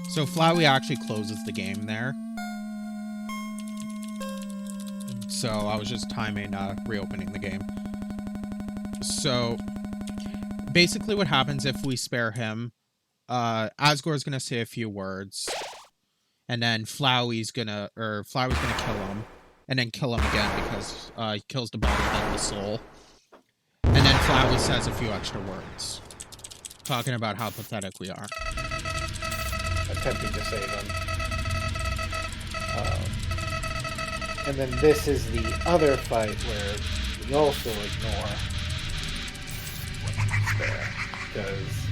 So Flowey actually closes the game there. So I was just timing reopening the game. So basically what happens if we spare him, Asgore's gonna say a few words, and then Flowey's gonna kill him, and then kill him again because he kills the body then the soul. And then Flowey says a few extra words, talking about how pathetic we are. Attempting to save him. And then this is the other fight where we also ignore because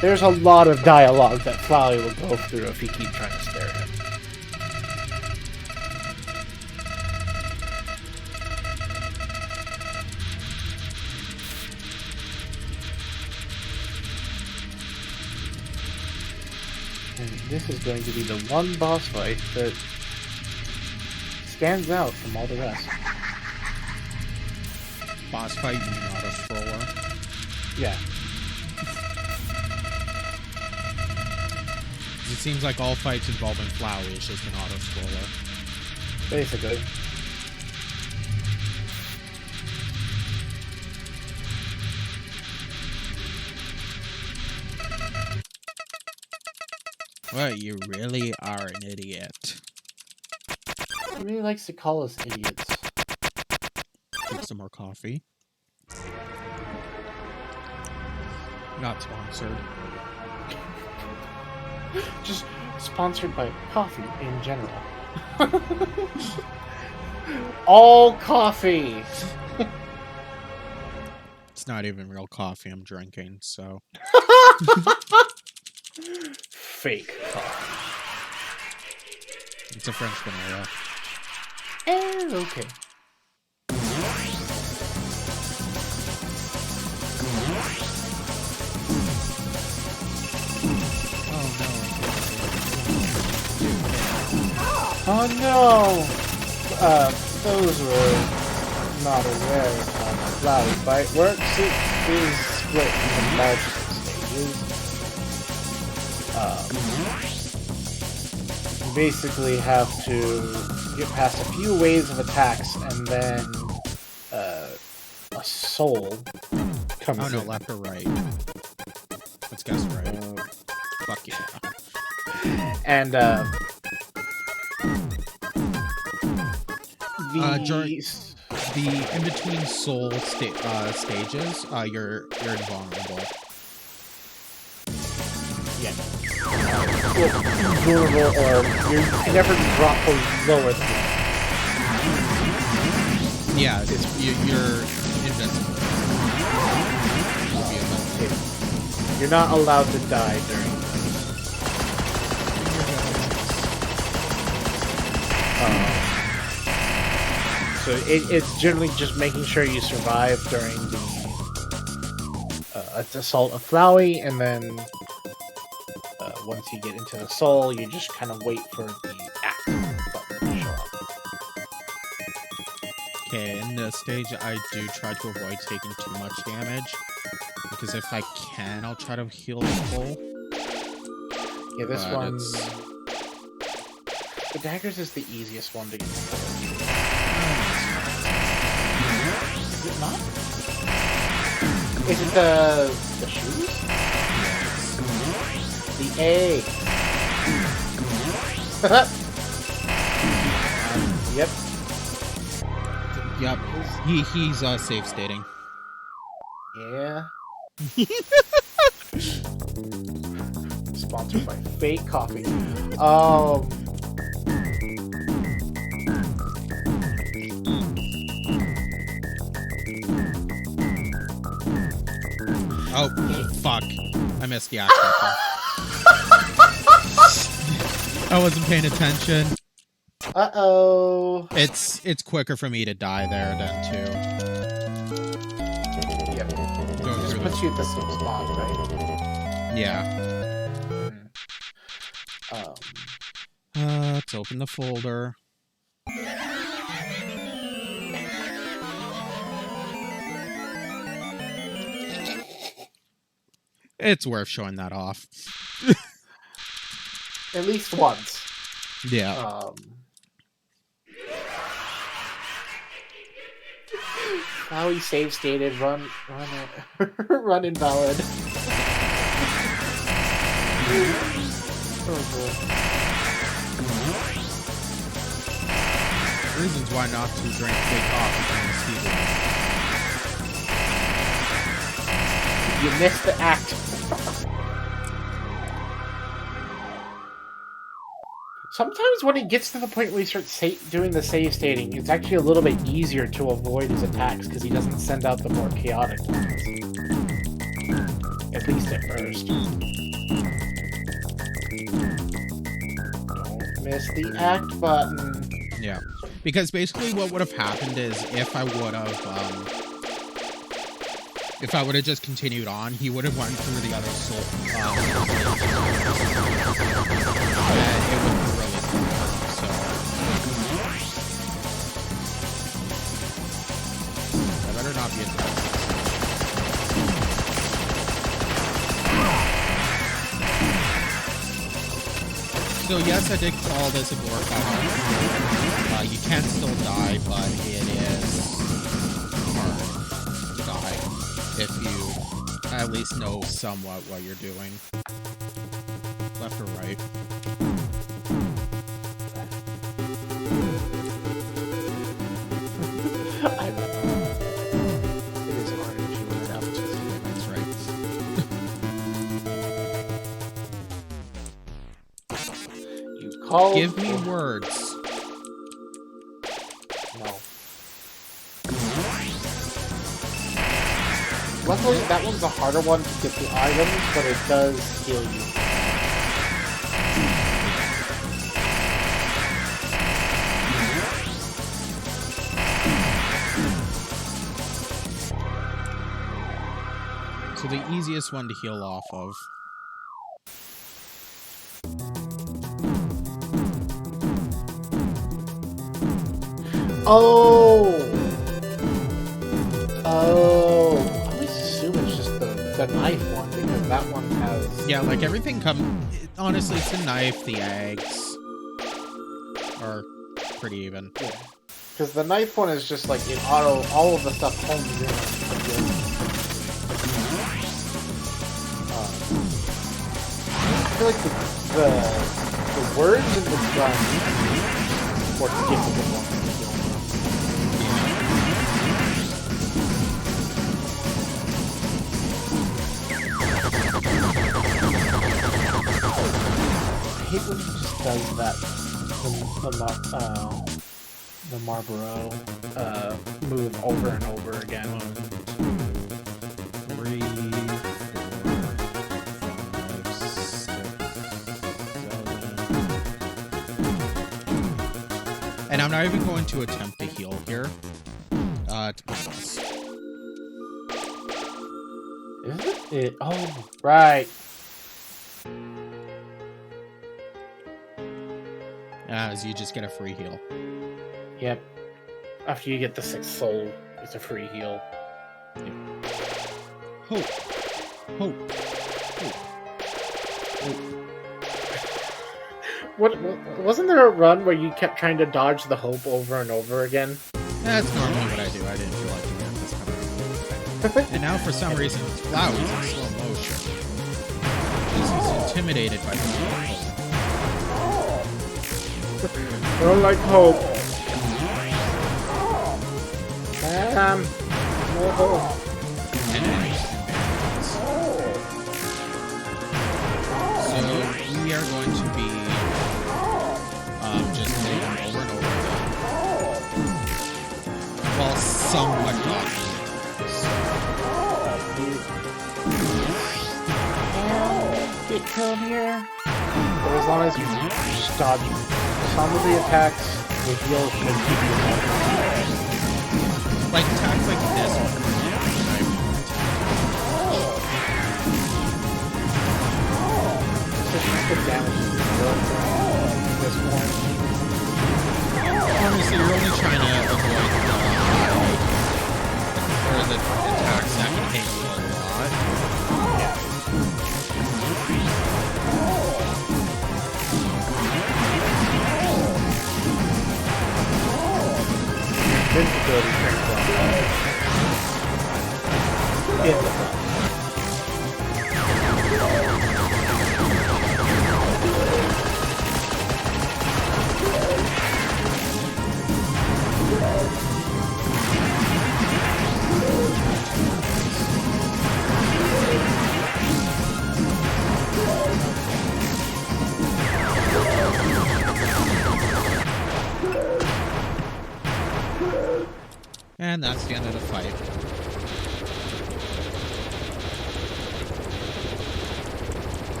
there's a lot of dialogue that Flowey will go through if you keep trying to spare him. And this is going to be the one boss fight that stands out from all the rest. Boss fight, you mean auto-scroller? Yeah. It seems like all fights involving Flowey is just an auto-scroller. Basically. Well, you really are an idiot. He really likes to call us idiots. Drink some more coffee. Not sponsored. Just sponsored by coffee in general. All coffee! It's not even real coffee I'm drinking, so... Fake coffee. It's a French vanilla. Okay. Oh no! Those were not aware of how the Flowey fight works. It is split into multiple stages. You basically have to get past a few waves of attacks, and then a soul comes in. Oh no, left or right? Let's guess right. Fuck yeah. And the in-between soul stages, you're invulnerable. Yeah. Vulnerable, or you never drop lower than that. Yeah, you're invincible. You're not allowed to die during this. So it's generally just making sure you survive during the assault of Flowey, and then once you get into the soul, you just kind of wait for the act button to show up. Okay, in this stage, I do try to avoid taking too much damage, because if I can, I'll try to heal the full. Yeah, this one... The daggers is the easiest one to get. Is it not? Is it the shoes? The A. Yep. Yep. He's safe stating. Yeah. Sponsored by Fake Coffee. Oh, fuck. I missed the aspect. I wasn't paying attention. Uh-oh. It's quicker for me to die there than to... Yep. Just puts you at the same spot, right? Yeah. Let's open the folder. It's worth showing that off. At least once. Yeah. Now he save stated, run invalid. Oh boy. Reasons why not to drink fake coffee during the speedrun. You missed the act. Sometimes when he gets to the point where he starts doing the save stating, it's actually a little bit easier to avoid his attacks because he doesn't send out the more chaotic ones. At least at first. Don't miss the act button. Yeah. Because basically what would have happened is if I would have just continued on, he would have went through the other soul. And it would be really cool. So I better not be attacked. So yes, I did call this a glorified. You can still die, but it is hard to die if you at least know somewhat what you're doing. Left or right. I don't know. It is hard if you went out. That's right. You called. Give me words. No. Luckily, that one's a harder one to get the items, but it does heal you. So the easiest one to heal off of. Oh! I always assume it's just the knife one, because that one has... Yeah, like everything honestly, it's the knife, the eggs are pretty even. Yeah. Because the knife one is just like in auto, all of the stuff homes in. feel like the words in the gun more skippable ones. I hate when he just does that. The Marlboro move over and over again. 3, 4, 5, 6, 7. And I'm not even going to attempt to heal here. To this. Is it? Oh, right. As you just get a free heal. Yep. After you get the 6th soul, it's a free heal. Yep. Hope. Hope. What wasn't there a run where you kept trying to dodge the hope over and over again? That's normally what I do. I didn't feel like doing it this time. And now for some reason, Flowey's in slow motion. He's intimidated by the hope. I don't like hope. No hope. So we are going to be just hitting him over and over again. While somewhat dodging. Get killed here. But as long as you dodge some of the attacks, the heal should keep you alive. Like attacks like this one. The damage is this one. Honestly, you're only trying to avoid the attacks that can hit you a lot. Yeah. Invincibility in the front. And that's the end of the fight.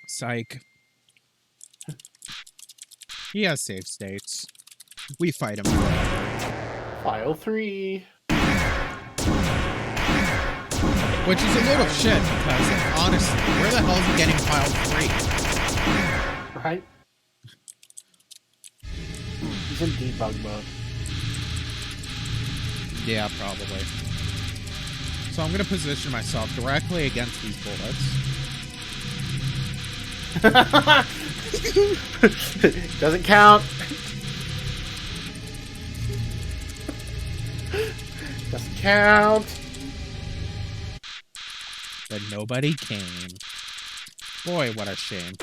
Psych. He has save states. We fight him. File 3. Which is a little shit, because honestly, where the hell is he getting file 3? Right? He's in debug mode. Yeah, probably. So I'm going to position myself directly against these bullets. Doesn't count. Doesn't count. But nobody came. Boy, what a shame.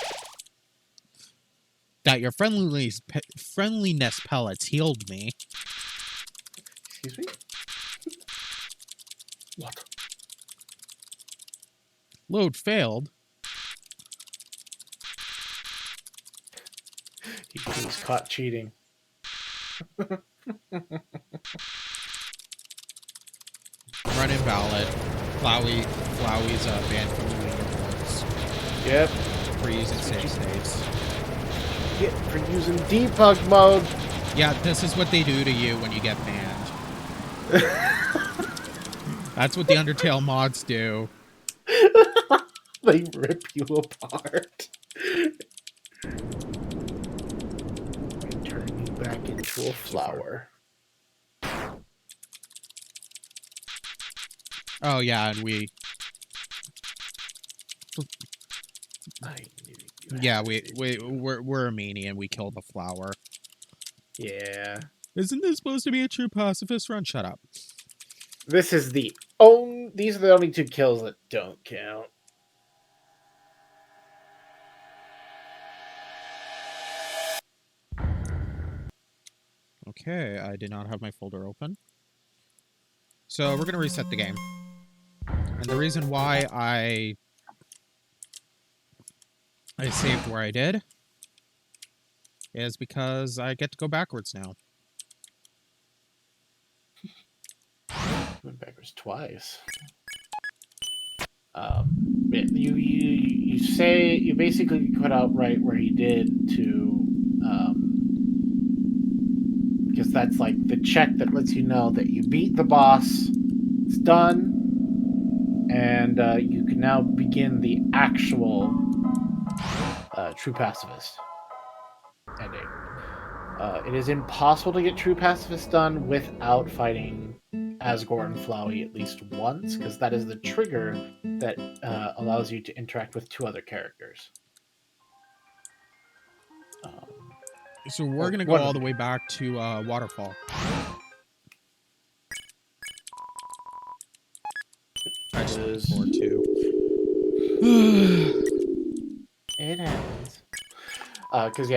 That your friendliness pellets healed me. Excuse me? What? Load failed. He was caught cheating. Run invalid. Flowey's banned from the leaderboards. Yep. For using save states. Yeah, for using debug mode. Yeah, this is what they do to you when you get banned. That's what the Undertale mods do. They rip you apart. And turn you back into a flower. Oh yeah, and we. I knew you. Yeah, we're a meanie and we kill the flower. Yeah. Isn't this supposed to be a true pacifist run? Shut up. These are the only 2 kills that don't count. Okay, I did not have my folder open. So we're going to reset the game. And the reason why I saved where I did is because I get to go backwards now. Went backwards twice. You basically put out right where he did to, because that's like the check that lets you know that you beat the boss. It's done, and you can now begin the actual true pacifist ending. It is impossible to get true pacifist done without fighting Asgore and Flowey at least once, because that is the trigger that allows you to interact with 2 other characters. So we're going to go all the way back to Waterfall. I just looked forward to. It happens. Because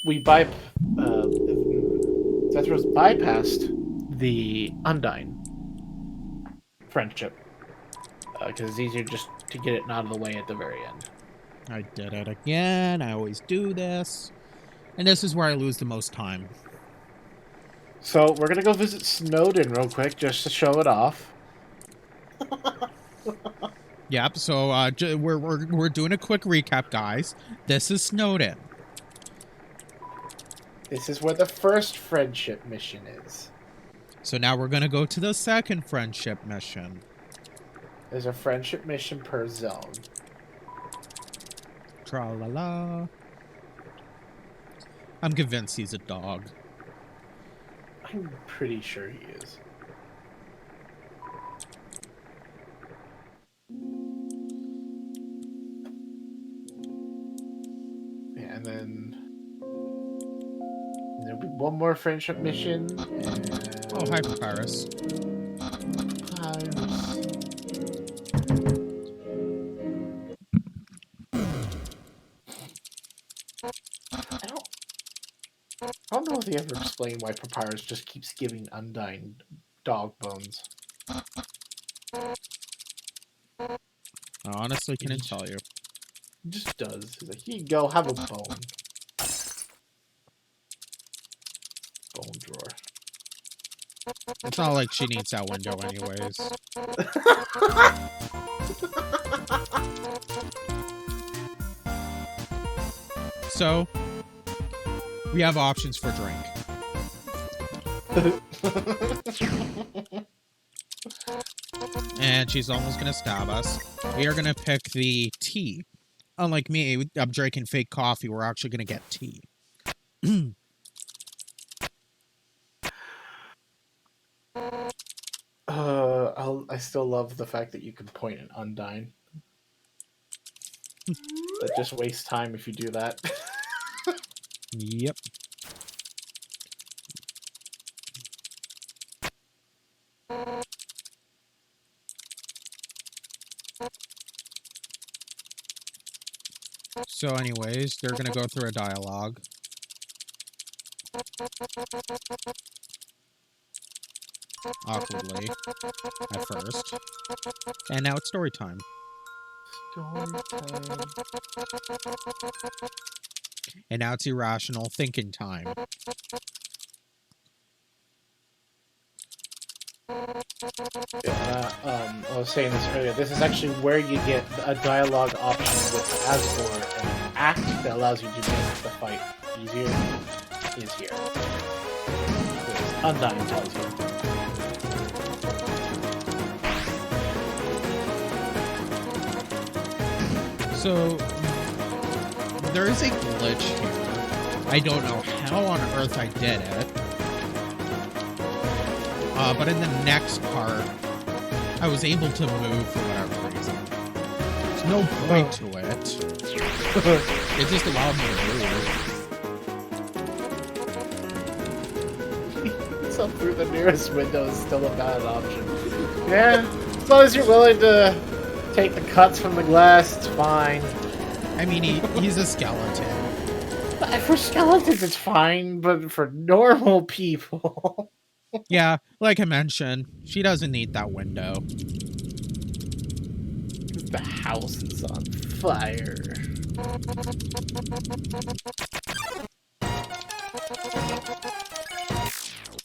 we Z3thros bypassed the Undyne friendship because it's easier just to get it out of the way at the very end. I did it again. I always do this. And this is where I lose the most time. So we're going to go visit Snowdin real quick just to show it off. Yep, so we're doing a quick recap, guys. This is Snowdin. This is where the first friendship mission is. So now we're going to go to the second friendship mission. There's a friendship mission per zone. Tra-la-la. I'm convinced he's a dog. I'm pretty sure he is. Yeah, and then there'll be one more friendship mission. And... Oh, hi, Papyrus. I don't know if they ever explain why Papyrus just keeps giving Undyne dog bones. I honestly couldn't tell you. He just does. He's like, here you go, have a bone. Bone drawer. It's not like she needs that window anyways. So, we have options for drink. And she's almost gonna stab us. We are gonna pick the tea. Unlike me, I'm drinking fake coffee. We're actually gonna get tea. I still love the fact that you can point an Undyne. That just wastes time if you do that. Yep. So anyways, they're gonna go through a dialogue. Awkwardly. At first. And now it's story time. Story time. And now it's irrational thinking time. Yeah, I was saying this earlier. This is actually where you get a dialogue option with Asgore, and an act that allows you to make the fight easier is here. Undyne tells you. So, there is a glitch here. I don't know how on earth I did it. But in the next part, I was able to move for whatever reason. There's no point to it. It just allowed me to move. So through the nearest window is still a bad option. Yeah, as long as you're willing to take the cuts from the glass, it's fine. I mean, he's a skeleton. For skeletons, it's fine, but for normal people... Yeah, like I mentioned, she doesn't need that window. The house is on fire.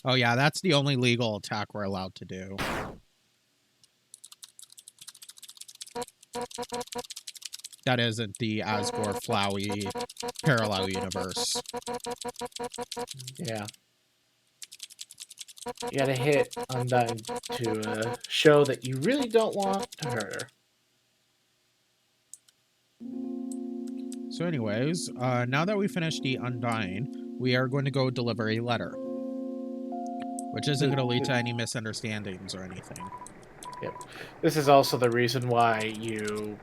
Oh yeah, that's the only legal attack we're allowed to do. That isn't the Asgore Flowey parallel universe. Yeah. You gotta hit Undyne to show that you really don't want to hurt her. So anyways, now that we finished the Undying, we are going to go deliver a letter. Which isn't going to lead to any misunderstandings or anything. Yep. This is also the reason why you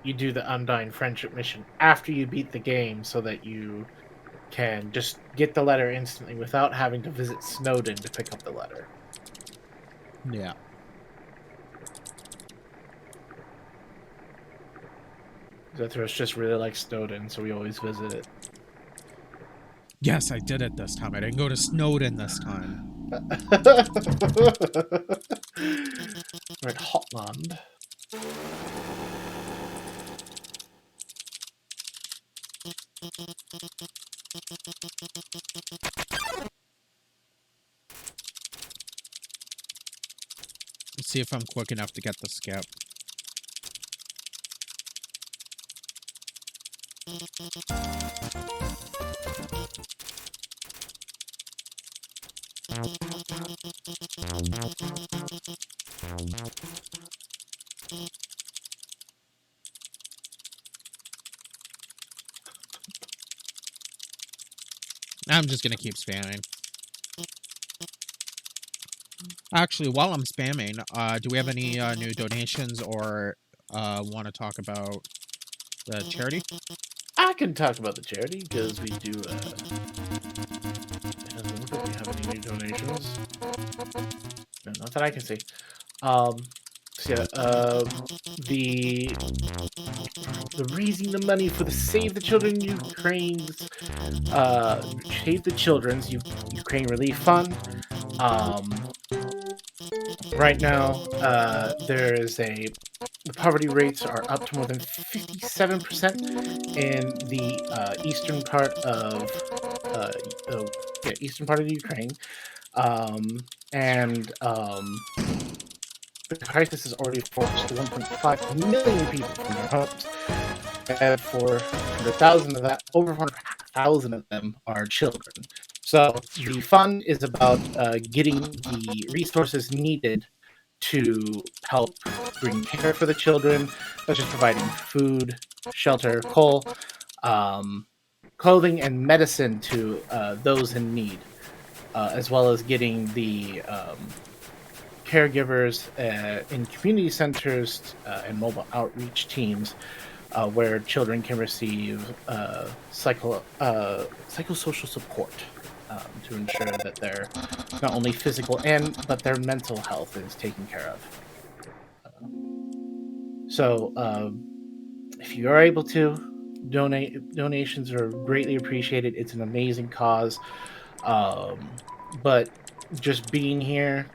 do the Undying Friendship mission after you beat the game, so that you can just get the letter instantly without having to visit Snowden to pick up the letter. Yeah. Z3thros just really likes Snowden, so we always visit it. Yes, I did it this time. I didn't go to Snowden this time. We're at Hotland. Let's see if I'm quick enough to get the skip. I'm just gonna keep spamming. Actually, while I'm spamming, do we have any new donations or want to talk about the charity? I can talk about the charity because we do. It doesn't look like we have any new donations. No, not that I can see. So yeah, the raising the money for the Save the Children Ukraine's Save the Children's Ukraine Relief Fund. Right now, there is the poverty rates are up to more than 57% in the eastern part of eastern part of the Ukraine, and the crisis has already forced 1.5 million people from their homes. And 400,000 of that, over 400,000 of them are children. So the fund is about getting the resources needed to help bring care for the children, such as providing food, shelter, coal, clothing, and medicine to those in need, as well as getting the caregivers in community centers and mobile outreach teams where children can receive psychosocial support to ensure that their not only physical but their mental health is taken care of. So if you are able to donations are greatly appreciated. It's an amazing cause. But just being here,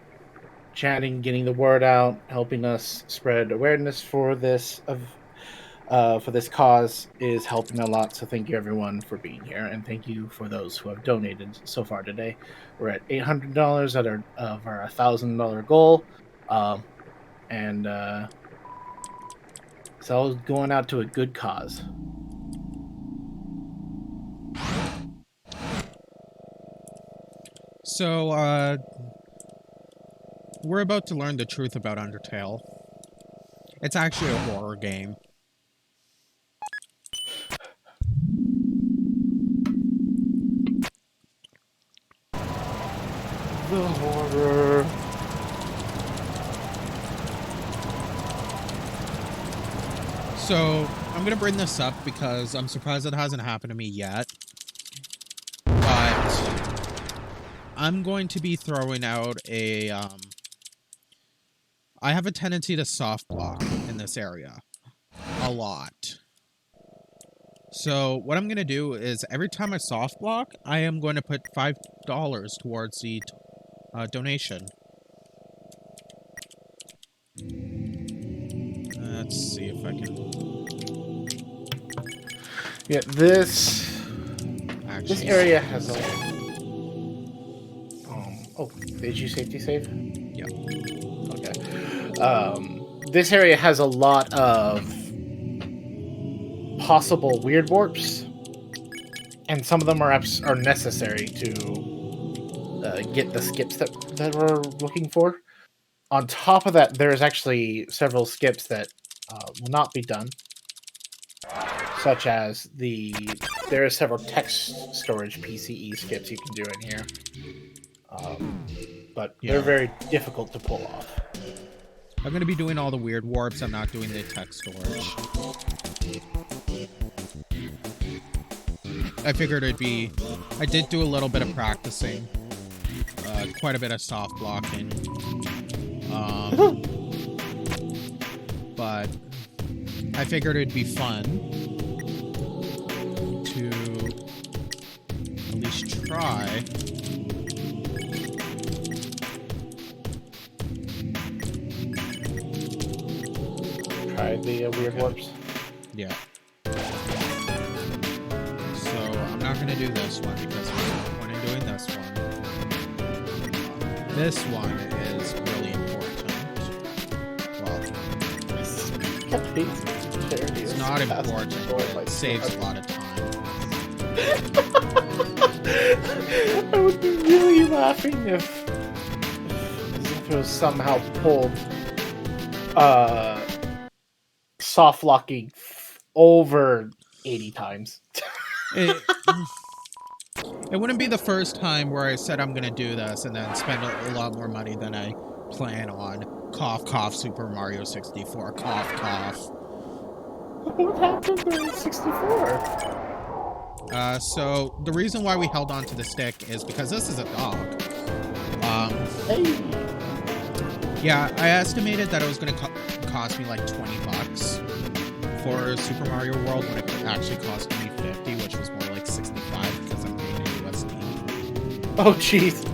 chatting, getting the word out, helping us spread awareness for this cause is helping a lot. So thank you everyone for being here, and thank you for those who have donated so far today. We're at $800 of our $1,000 goal, and it's all going out to a good cause. So, we're about to learn the truth about Undertale. It's actually a horror game. The horror. So, I'm gonna bring this up because I'm surprised it hasn't happened to me yet. But I'm going to be throwing out a I have a tendency to soft block in this area. A lot. So what I'm gonna do is every time I soft block, I am going to put $5 towards the donation. Let's see if I can. Yeah, this Actually, area has a. Oh, did you safety save? Yeah. Okay. This area has a lot of possible weird warps, and some of them are necessary to get the skips that we're looking for. On top of that, there's actually several skips that will not be done, such as there are several text storage PCE skips you can do in here, but they're Yeah. very difficult to pull off. I'm gonna be doing all the weird warps. I'm not doing the text storage. I figured it'd be. I did do a little bit of practicing, quite a bit of soft blocking, but I figured it'd be fun to at least try. Try the weird warps. Yeah. So I'm not gonna do this one because there's no point in doing this one. This one is really important. Well, it's not important, but it saves a lot of time. I would be really laughing if Z3thros somehow pulled soft locking over 80 times. It wouldn't be the first time where I said I'm gonna do this and then spend a lot more money than I plan on. Cough, cough, Super Mario 64. Cough, cough. What happened in 64? So the reason why we held on to the stick is because this is a dog. Hey. Yeah, I estimated that it was gonna cost me like $20 for Super Mario World when it actually cost me $50, which was more like $65 because I'm paying in USD. Oh, jeez.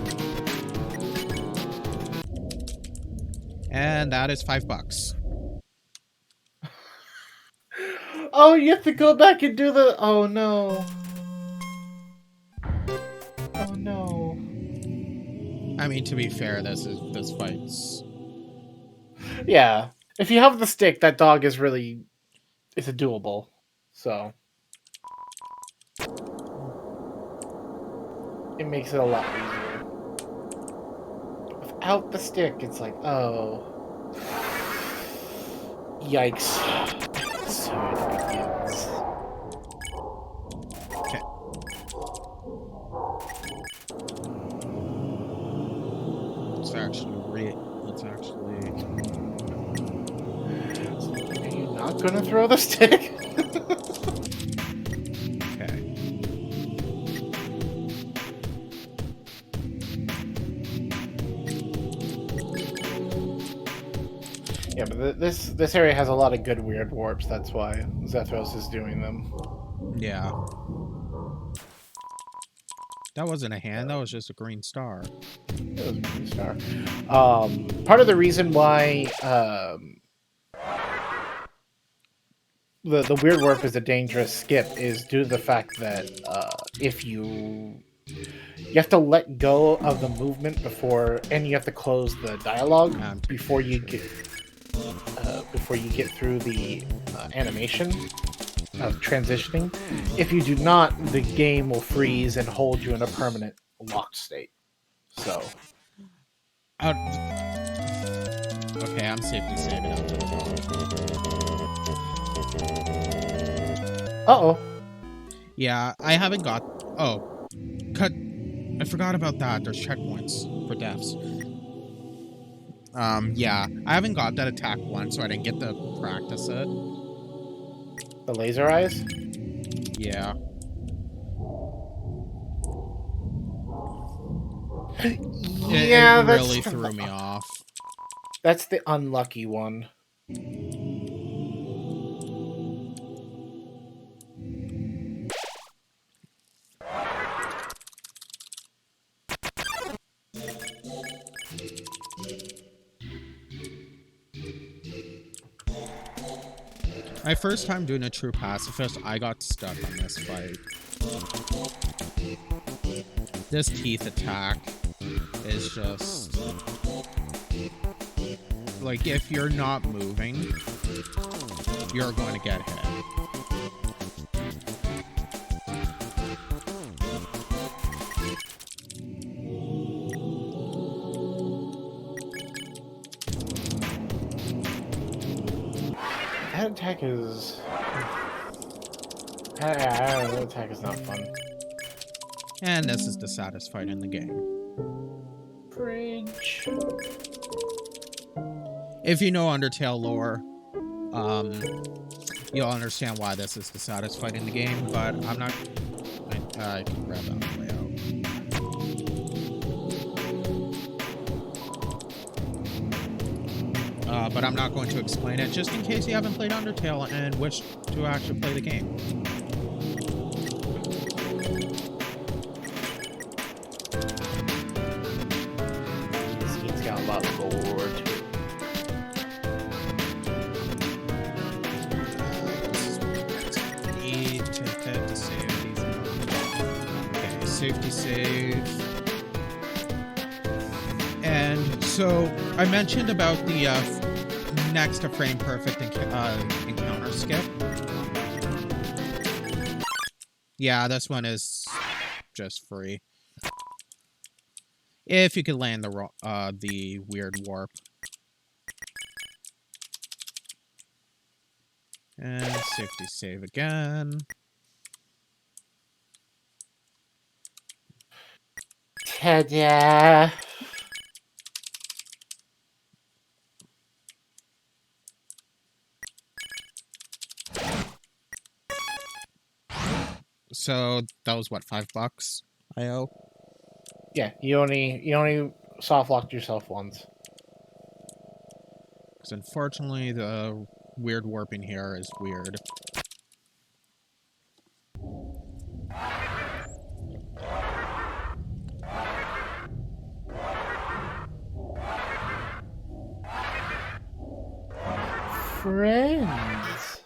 And that is $5. Oh, you have to go back and do the. Oh no. Oh no. I mean, to be fair, this fight's. Yeah, if you have the stick, that dog is really. It's a doable. So. It makes it a lot easier. But without the stick, it's like, oh. Yikes. So it begins. Okay. Let's actually. Are you not gonna throw the stick? Okay. Yeah, but this area has a lot of good weird warps. That's why Z3thros is doing them. Yeah. That wasn't a hand. That was just a green star. It was a green star. Part of the reason why the weird warp is a dangerous skip is due to the fact that if you have to let go of the movement before, and you have to close the dialogue before you get through the animation of transitioning. If you do not, the game will freeze and hold you in a permanent locked state. So. Okay, I'm safely saving up to the dog. Uh-oh. Yeah, I haven't got. Oh, cut. I forgot about that. There's checkpoints for deaths. Yeah, I haven't got that attack once, so I didn't get to practice it. The laser eyes? Yeah. Yeah, it really threw me off. That's the unlucky one. My first time doing a true pacifist, I got stuck on this fight. This teeth attack is just... like, if you're not moving, you're going to get hit. That attack is... I don't know, that attack is not fun. And this is the saddest fight in the game. Bridge. If you know Undertale lore, you'll understand why this is the saddest fight in the game, but I'm not... I can grab that on the way out. But I'm not going to explain it, just in case you haven't played Undertale and wish to actually play the game. He's got a lot of lore too. Need to hit to save these. Okay, safety save. And so I mentioned about the next to frame perfect encounter skip. Yeah, this one is just free. If you could land the weird warp. And safety save again. Ta-da! So that was what, $5 I owe? Yeah, you only soft locked yourself once. Because unfortunately the weird warping here is weird. Friends.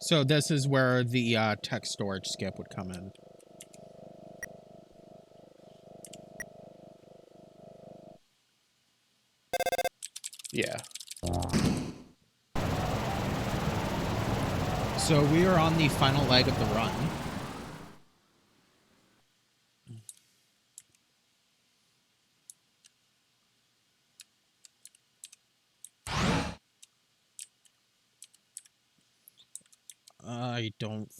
So this is where the text storage skip would come in. Yeah. So we are on the final leg of the run. I don't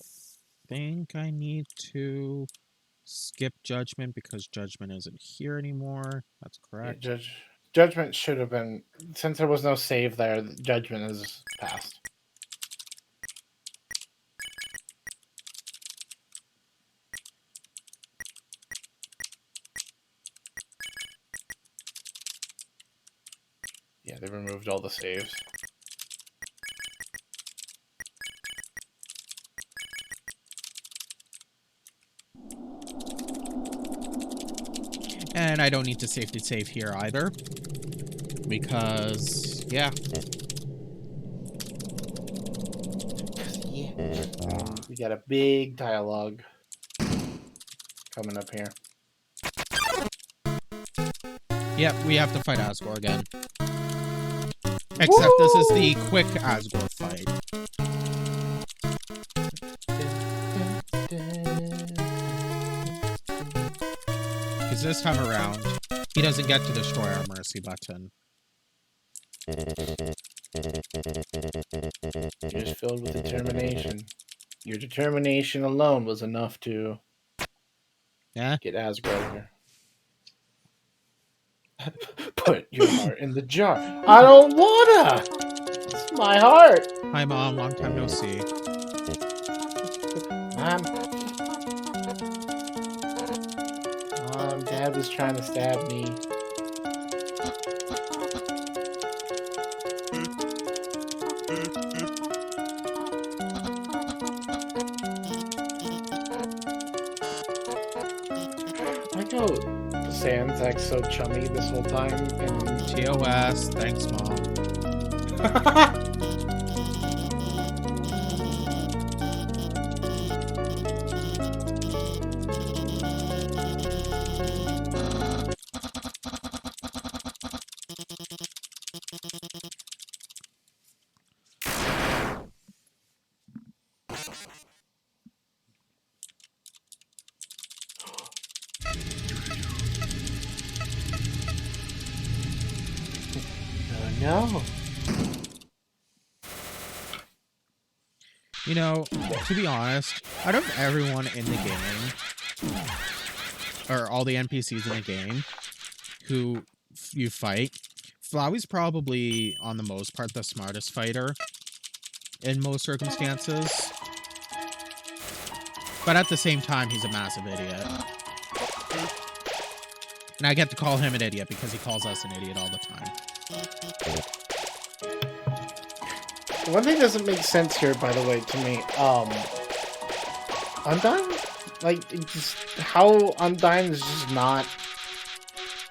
think I need to skip Judgment because Judgment isn't here anymore. That's correct. Yeah, Judgment should have been, since there was no save there, Judgment is passed. Yeah, they removed all the saves. And I don't need to safety save here either. Because, yeah. Yeah. We got a big dialogue coming up here. Yep, we have to fight Asgore again. Except this is the quick Asgore fight. Because this time around, he doesn't get to destroy our mercy button. You're just filled with determination. Your determination alone was enough to get Asgore here. Put your heart in the jar. I don't wanna! It's my heart! Hi, Mom. Long time no see. Dad was trying to stab me. context so chummy this whole time. And... TOS, thanks, Mom. No. You know, to be honest, out of everyone in the game, or all the NPCs in the game who you fight, Flowey's probably, on the most part, the smartest fighter in most circumstances. But at the same time, he's a massive idiot. And I get to call him an idiot because he calls us an idiot all the time. One thing doesn't make sense here, by the way, to me. Undyne? Like, just how Undyne is just not...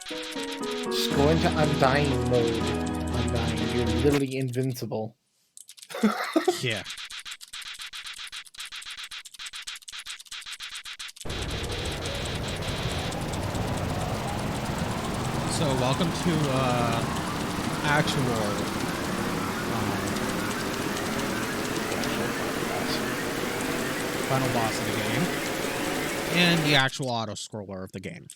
Just go into Undyne mode. Undyne, you're literally invincible. Yeah. So, welcome to, actual, final boss of the game, and the actual auto-scroller of the game.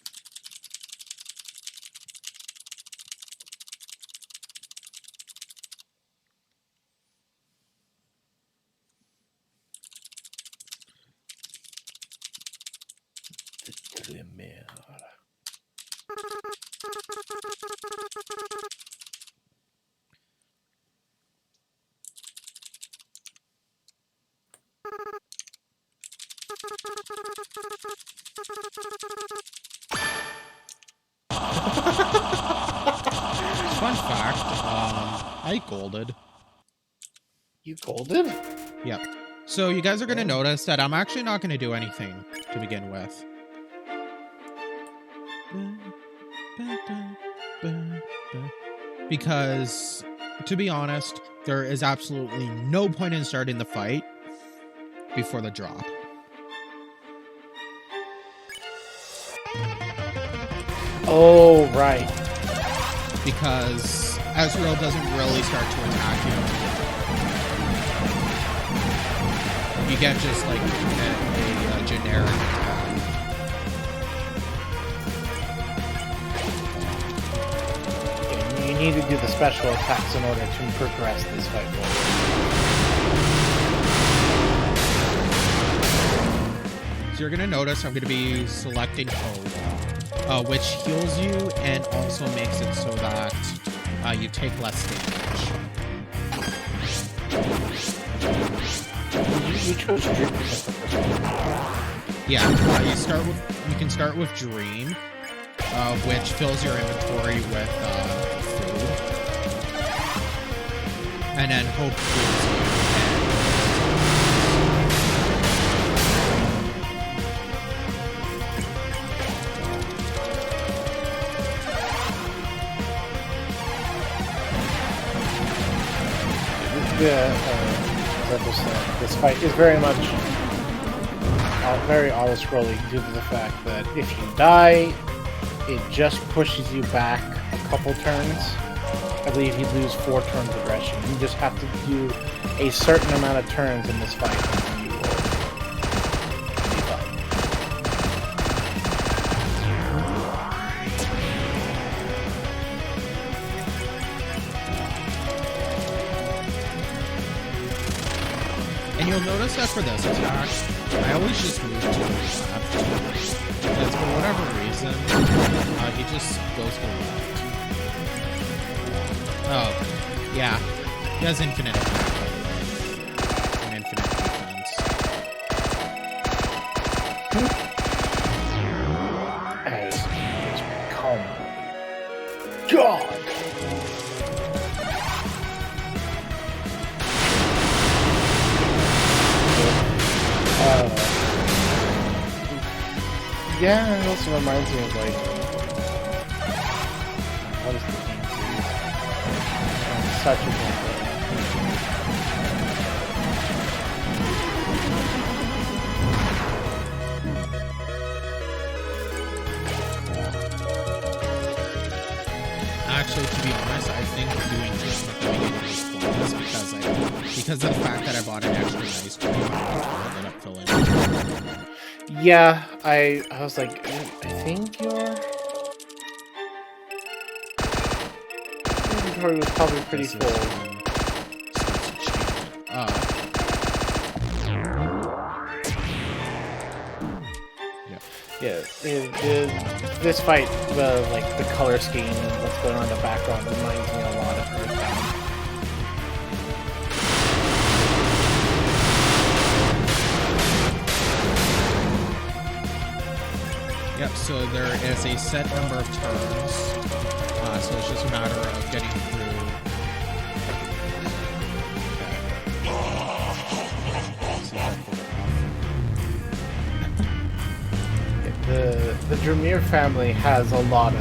Fun fact, I golded. You golded? Yep. So you guys are going to notice that I'm actually not going to do anything to begin with. Because, to be honest, there is absolutely no point in starting the fight before the drop. Oh, right. Because Ezreal doesn't really start to attack you. You get just like a generic attack. Yeah, you need to do the special attacks in order to progress this fight forward. So you're going to notice I'm going to be selecting Hope, which heals you and also makes it so that you take less damage. You chose Dream. Yeah, you can start with Dream, which fills your inventory with food, and then Hope heals you. This fight is very much very auto-scrolling due to the fact that if you die, it just pushes you back a couple turns. I believe you lose 4 turns aggression. You just have to do a certain amount of turns in this fight, and you will be fine. And you'll notice that for this attack, I always just move to the left. Because for whatever reason, he just goes to the left. Oh, yeah. He has infinite attack, by the way. And infinite defense. As it's become God. Yeah, it also reminds me of like such a good thing. Actually, to be honest, I think doing just the beginning is pointless because of the fact that I bought an extra nice tree. I ended up filling. Yeah, I was like, I think your inventory was probably pretty full. Yeah, this fight, the color scheme, what's going on in the background reminds me a lot of Earthbound. Yep, so there is a set number of turns, so it's just a matter of getting through. The Dremir family has a lot of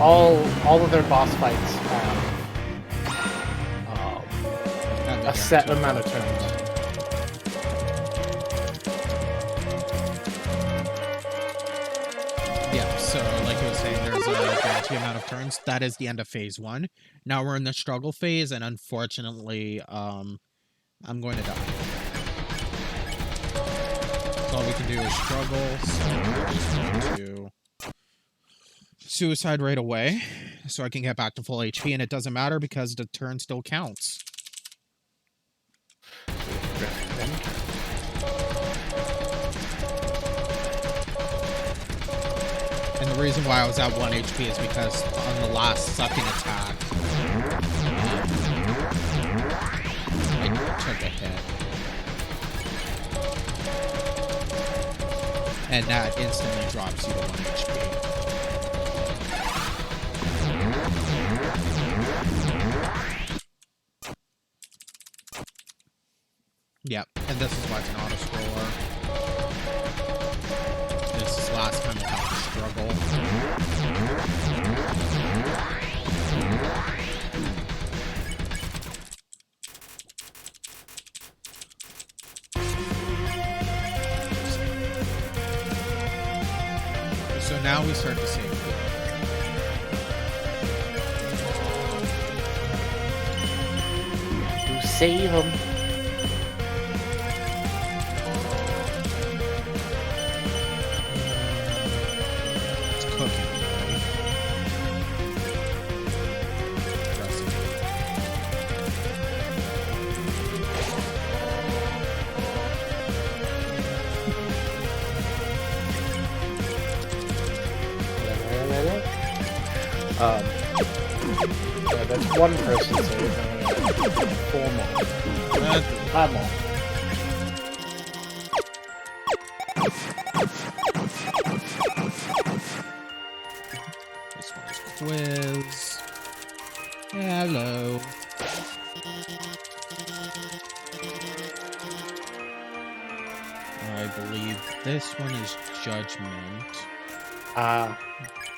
all of their boss fights have a set amount of turns. Yeah, so like I was saying, there's a guaranteed amount of turns. That is the end of phase 1. Now we're in the struggle phase, and unfortunately, I'm going to die. All we can do is struggle, so we're just going to suicide right away so I can get back to full HP, and it doesn't matter because the turn still counts. And the reason why I was at 1 HP is because on the last sucking attack, I took a hit. And that instantly drops you to 1 HP. Yep, and this is why it's an auto-scroller. This is the last time we'll have to struggle. So now we start to save. To save him. It's cooking. Yeah, that's one person saved. 4 more. 5 more. This one's quiz. Hello. I believe this one is judgment.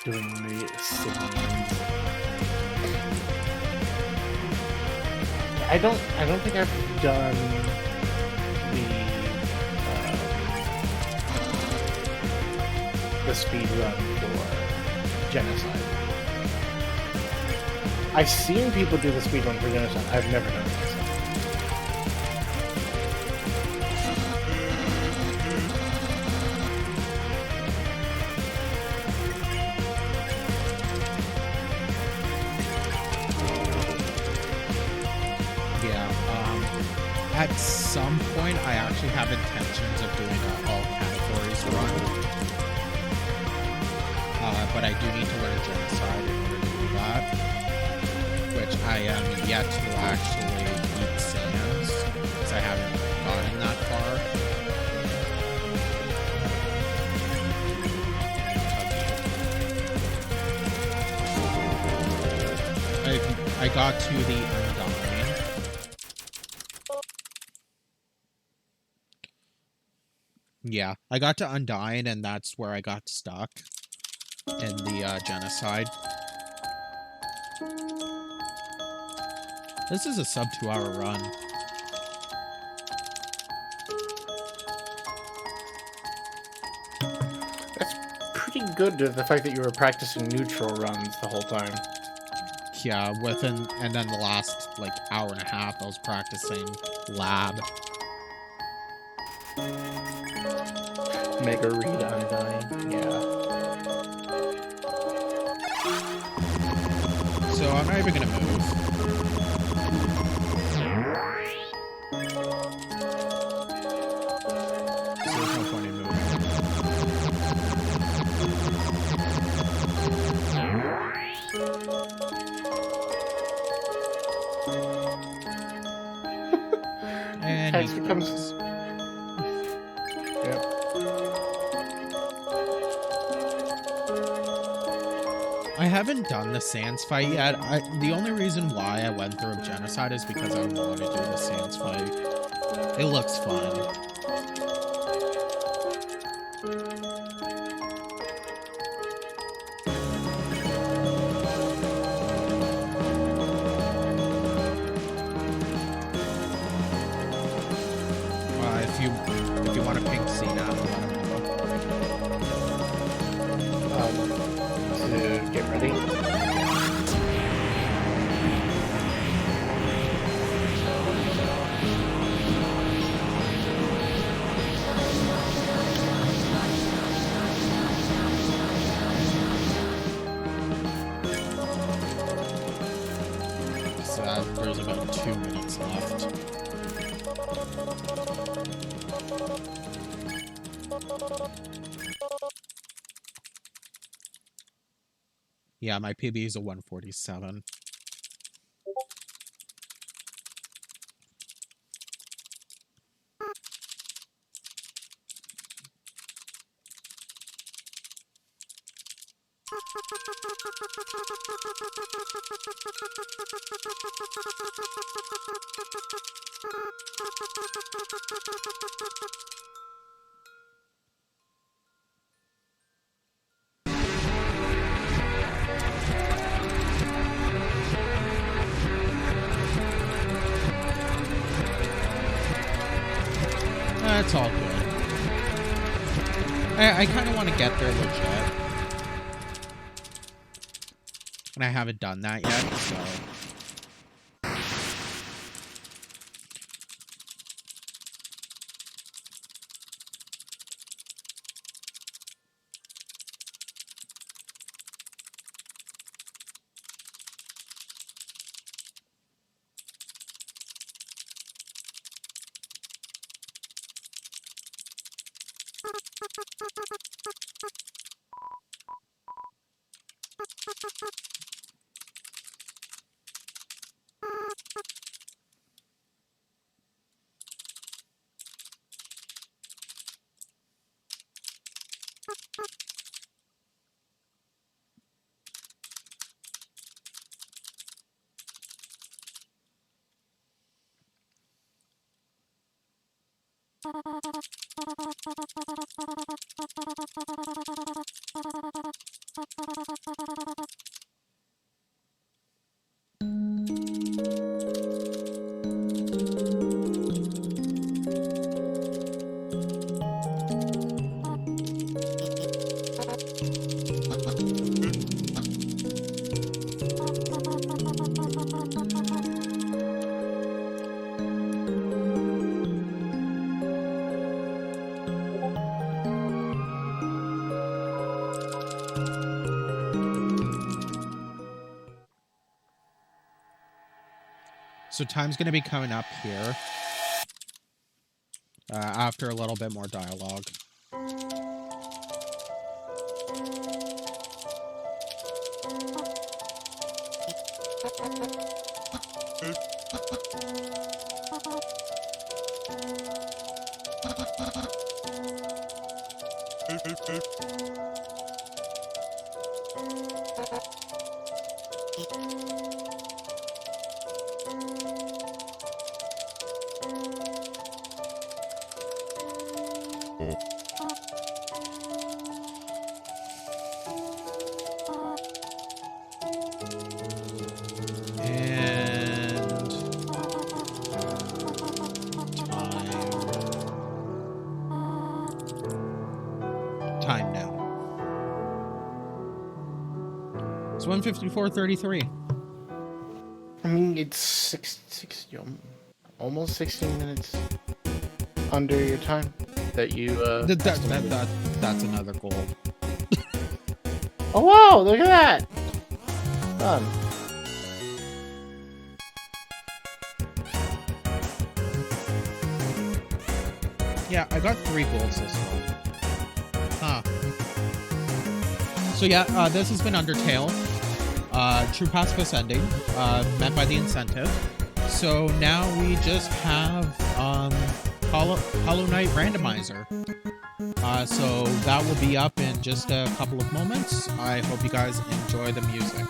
Doing the signals. I don't think I've done the speed run for Genocide. I've seen people do the speed run for Genocide. I've never done it myself. At some point, I actually have intentions of doing an all categories run. But I do need to learn Genocide in order to do that. Which I am yet to actually beat Sans, because I haven't gotten that far. I got to the Undying. Yeah, I got to Undying, and that's where I got stuck in the Genocide. This is a sub 2-hour run. That's pretty good, the fact that you were practicing neutral runs the whole time. Yeah, and then the last, like, hour and a half, I was practicing lab. Mega read undying, yeah. So I'm not even gonna move. So there's no point in moving. And Hex he becomes. goes. Yep. I haven't done the Sans fight yet. The only reason why I went through Genocide is because I want to do the Sans fight. It looks fun. If you want a pink scene now, let him know. To get ready. So there's about 2 minutes left. Yeah, my PB is a 147. That's all good. I kind of want to get there legit. And I haven't done that yet, so... So time's going to be coming up here after a little bit more dialogue. And 154.33. I mean, it's almost 16 minutes under your time that you. That's another goal. Oh wow! Look at that. Done. Yeah, I got 3 golds this one. Huh. So yeah, this has been Undertale. True Pacifist ending, met by the incentive. So now we just have Hollow Knight randomizer. So that will be up in just a couple of moments. I hope you guys enjoy the music.